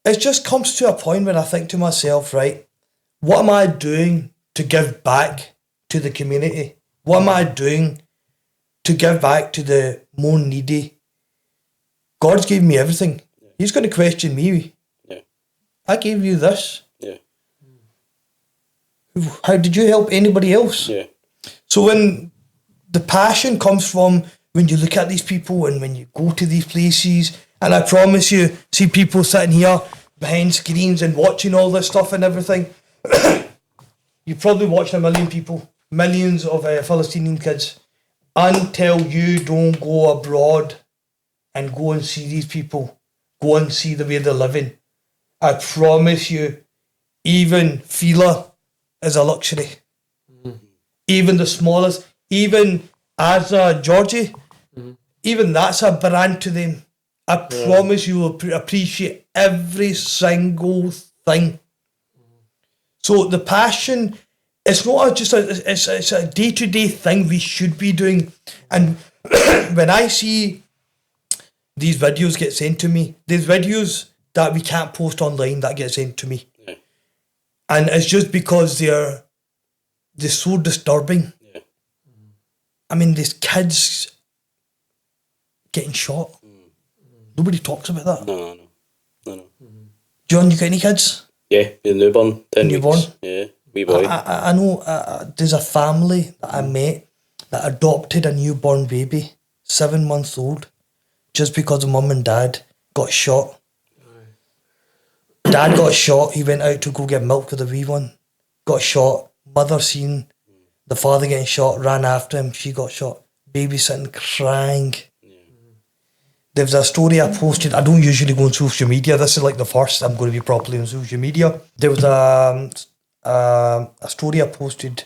It just comes to a point when I think to myself, right, what am I doing to give back to the community? What am I doing to give back to the more needy? God's gave me everything. He's going to question me. I gave you this. How did you help anybody else? So when the passion comes from when you look at these people and when you go to these places, and I promise you, see people sitting here behind screens and watching all this stuff and everything, you probably watched a million people, millions of Palestinian kids, until you don't go abroad and go and see these people, go and see the way they're living. I promise you, even Fila is a luxury. Even the smallest, even as Georgie, even that's a brand to them. I promise you will appreciate every single thing. So the passion, it's not just it's a day-to-day thing we should be doing. And when I see these videos get sent to me, there's videos that we can't post online that get sent to me. Yeah. And it's just because they're so disturbing. Yeah. I mean, there's kids getting shot. Nobody talks about that. No. John, you got any kids? Yeah, the newborn. 10 Newborn? weeks. Yeah, wee boy. I know there's a family that I met that adopted a newborn baby, 7 months old, just because the mum and dad got shot. Dad got shot. He went out to go get milk for the wee one. Got shot. Mother seen the father getting shot, ran after him. She got shot. Baby sitting crying. There was a story I posted. I don't usually go on social media. This is like the first I'm going to be properly on social media. There was a story I posted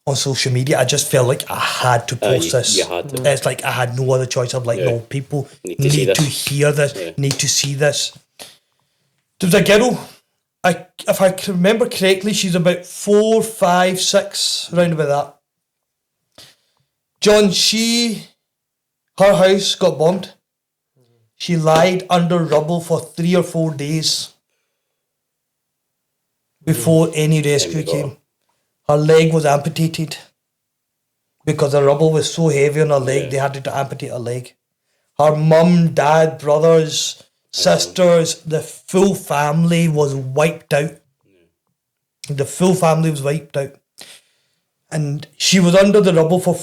on social media. I just felt like I had to post this. You had to. It's like I had no other choice. I'm like, no, people Need to see need to this. hear this, need to see this. There was a girl, if I can remember correctly, she's about 4, 5, 6, around about that. John, her house got bombed. She lied under rubble for 3 or 4 days before any rescue came. Her leg was amputated because the rubble was so heavy on her leg, they had to amputate her leg. Her mum, dad, brothers, sisters, the full family was wiped out. The full family was wiped out. And she was under the rubble for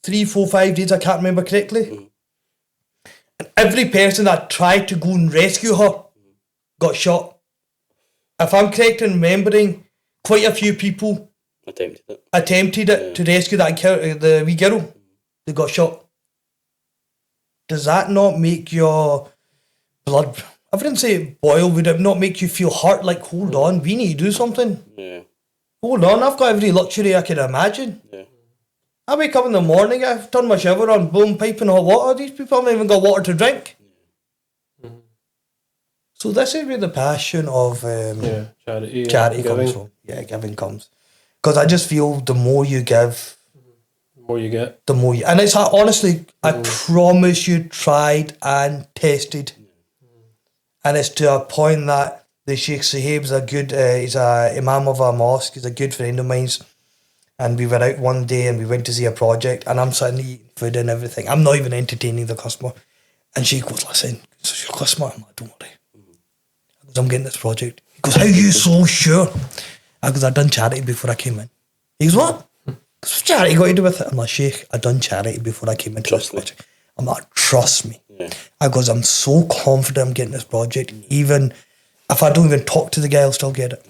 3, 4, 5 days, I can't remember correctly. And every person that tried to go and rescue her got shot. If I'm correct in remembering, quite a few people attempted it to rescue the wee girl. They got shot. Does that not make your blood, I wouldn't say boil, would it not make you feel hurt? Like, hold on, we need to do something. Yeah. Hold on, I've got every luxury I can imagine. Yeah. I wake up in the morning, I've turned my shower on, boom, piping hot water. These people haven't even got water to drink. So this is where the passion of charity comes from. Yeah, giving comes. Because I just feel the more you give, the more you get. the more you... And it's honestly, I promise you, tried and tested. And it's to a point that the Sheikh Sahib's a good... he's a imam of a mosque. He's a good friend of mine's. And we were out one day and we went to see a project and I'm sitting eating food and everything. I'm not even entertaining the customer. And she goes, listen, this is your customer. I'm like, don't worry. I goes, I'm getting this project. He goes, how are you so sure? I goes, I done charity before I came in. He goes, what? What's charity got to do with it? I'm like, Sheikh, I done charity before I came into this project. I'm like, trust me. Yeah. I goes, I'm so confident I'm getting this project. Even if I don't even talk to the guy, I'll still get it.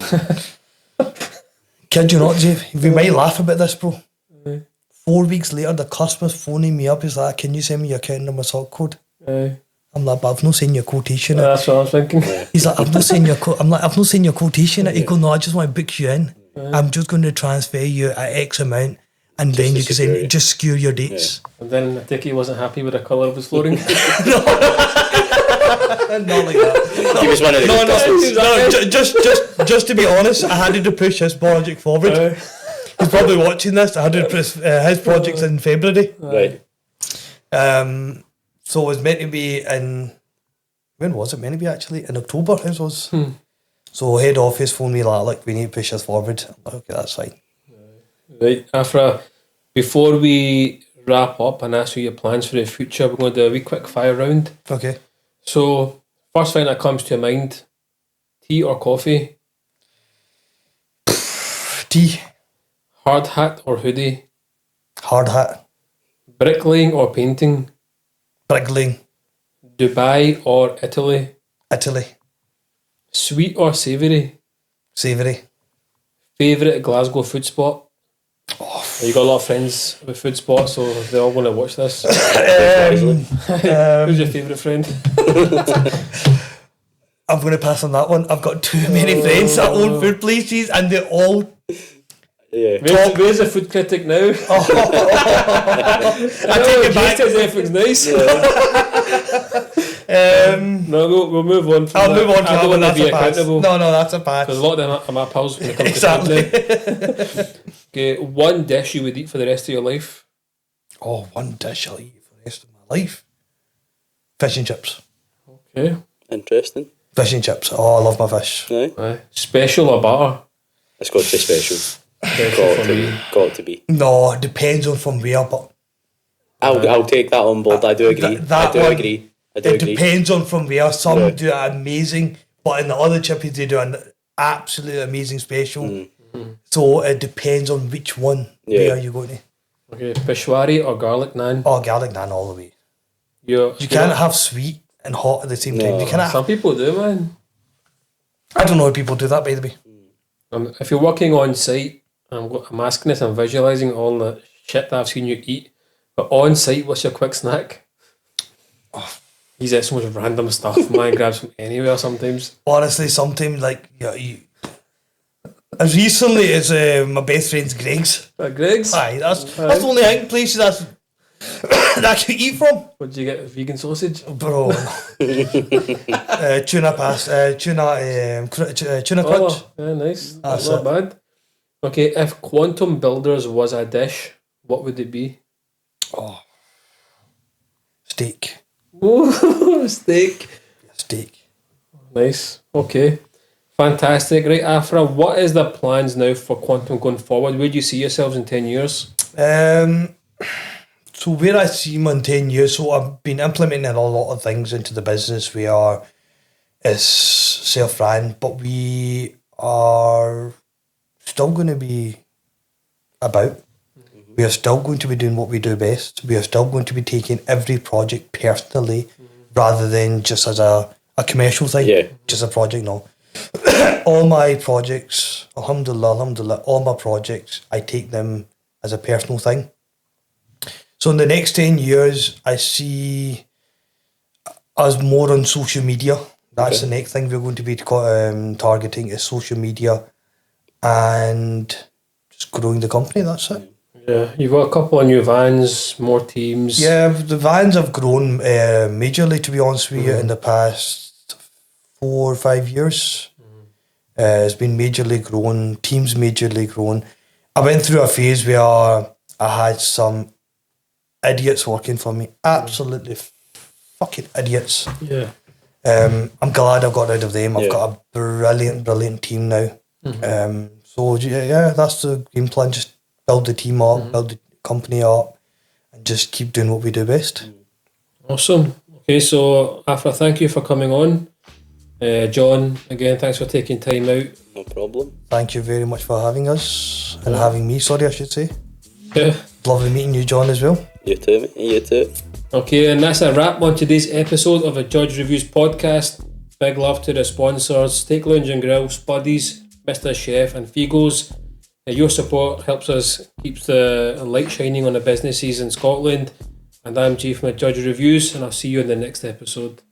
Kid you not, Dave. We might laugh about this, bro. 4 weeks later, the customer's phoning me up. He's like, can you send me your account number, sort code? I'm like, but I've not seen your quotation. That's what I was thinking. He's like, I've not seen your I'm like, I've not seen your quotation. He goes, no, I just want to book you in. I'm just going to transfer you at X amount and then you can say, just secure your dates. And then I think he wasn't happy with the colour of his flooring. Not like that. He was one of the just to be honest, I had to push his project forward. He's probably watching this. I had to push his project's in February. Right. So it was meant to be in... When was it meant to be, actually? In October, it was. So head office phoned me like, we need to push this forward. I'm like, okay, that's fine. Right, Afra, before we wrap up and ask you your plans for the future, we're going to do a wee quick fire round. Okay. So, first thing that comes to mind, tea or coffee? Tea. Hard hat or hoodie? Hard hat. Bricklaying or painting? Bricklaying. Dubai or Italy? Italy. Sweet or savoury? Savoury. Favourite Glasgow food spot? You got a lot of friends with food spots, so they're all going to watch this. Who's your favourite friend? I'm going to pass on that one. I've got too many friends that own food places and they're all... Yeah. Where's the food critic now? I take it back. Everything's nice. No, we'll move on. From I'll that. move on to I that don't one. want to That's be a pass. accountable. No, that's a pass. Because a lot of them are my pals when it comes Exactly. to family. Okay, one dish you would eat for the rest of your life. Oh, one dish I'll eat for the rest of my life. Fish and chips. Okay. Interesting. Fish and chips. Oh, I love my fish. Aye. Aye. Special or butter? It's got to be special. Special for me. Got to be. No, it depends on from where, but I'll take that on board. I do agree. that I do one, agree. it agree. depends on from where. Some Yeah. do it amazing, but in the other chippies they do an absolutely amazing special. So it depends on which one. Yeah. Where you going to? Okay, peshwari or garlic naan? Oh, garlic naan all the way. You Can't have sweet and hot at the same time. You cannot. Some people do, man. I don't know how people do that, by the way. If you're working on site, I'm asking this, I'm visualising all the shit that I've seen you eat. But on site, what's your quick snack? He's at so much random stuff. Man grabs from anywhere sometimes. Honestly, sometimes like as recently as my best friend's Greg's. Greg's? Aye, that's the only place that I can eat from. What did you get? Vegan sausage? Bro, tuna pasta, tuna crunch. Oh, yeah, nice. That's Not it. bad. Okay, if Quantum Builders was a dish, what would it be? Steak. Oh, steak. Steak. Nice. Okay. Fantastic. Right, Afra, what is the plans now for Quantum going forward? Where do you see yourselves in 10 years? So where I see him in 10 years, so I've been implementing a lot of things into the business. It's self-ran, but we are still going to be about. We are still going to be doing what we do best. We are still going to be taking every project personally rather than just as a commercial thing. Yeah. Just a project, no. All my projects, alhamdulillah, all my projects, I take them as a personal thing. So in the next 10 years, I see us more on social media. That's the next thing we're going to be targeting is social media and just growing the company, that's it. Yeah, you've got a couple of new vans, more teams. Yeah, the vans have grown majorly, to be honest with you, in the past 4 or 5 years. It's been majorly grown, teams majorly grown. I went through a phase where I had some idiots working for me, absolutely fucking idiots. Yeah. I'm glad I've got rid of them. I've got a brilliant team now. So yeah, that's the game plan. Just build the team up, build the company up, and just keep doing what we do best. Awesome. Okay, so Afra, thank you for coming on. John, again, thanks for taking time out. No problem. Thank you very much for having us and having me. Sorry, I should say. Yeah. Lovely meeting you, John, as well. You too, mate. You too. Okay, and that's a wrap on today's episode of the Judge Reviews podcast. Big love to the sponsors, Steak Lounge and Grill, Spuddies, Mr. Chef and Figos. Your support helps us keep the light shining on the businesses in Scotland. And I'm G from the Judge Reviews, and I'll see you in the next episode.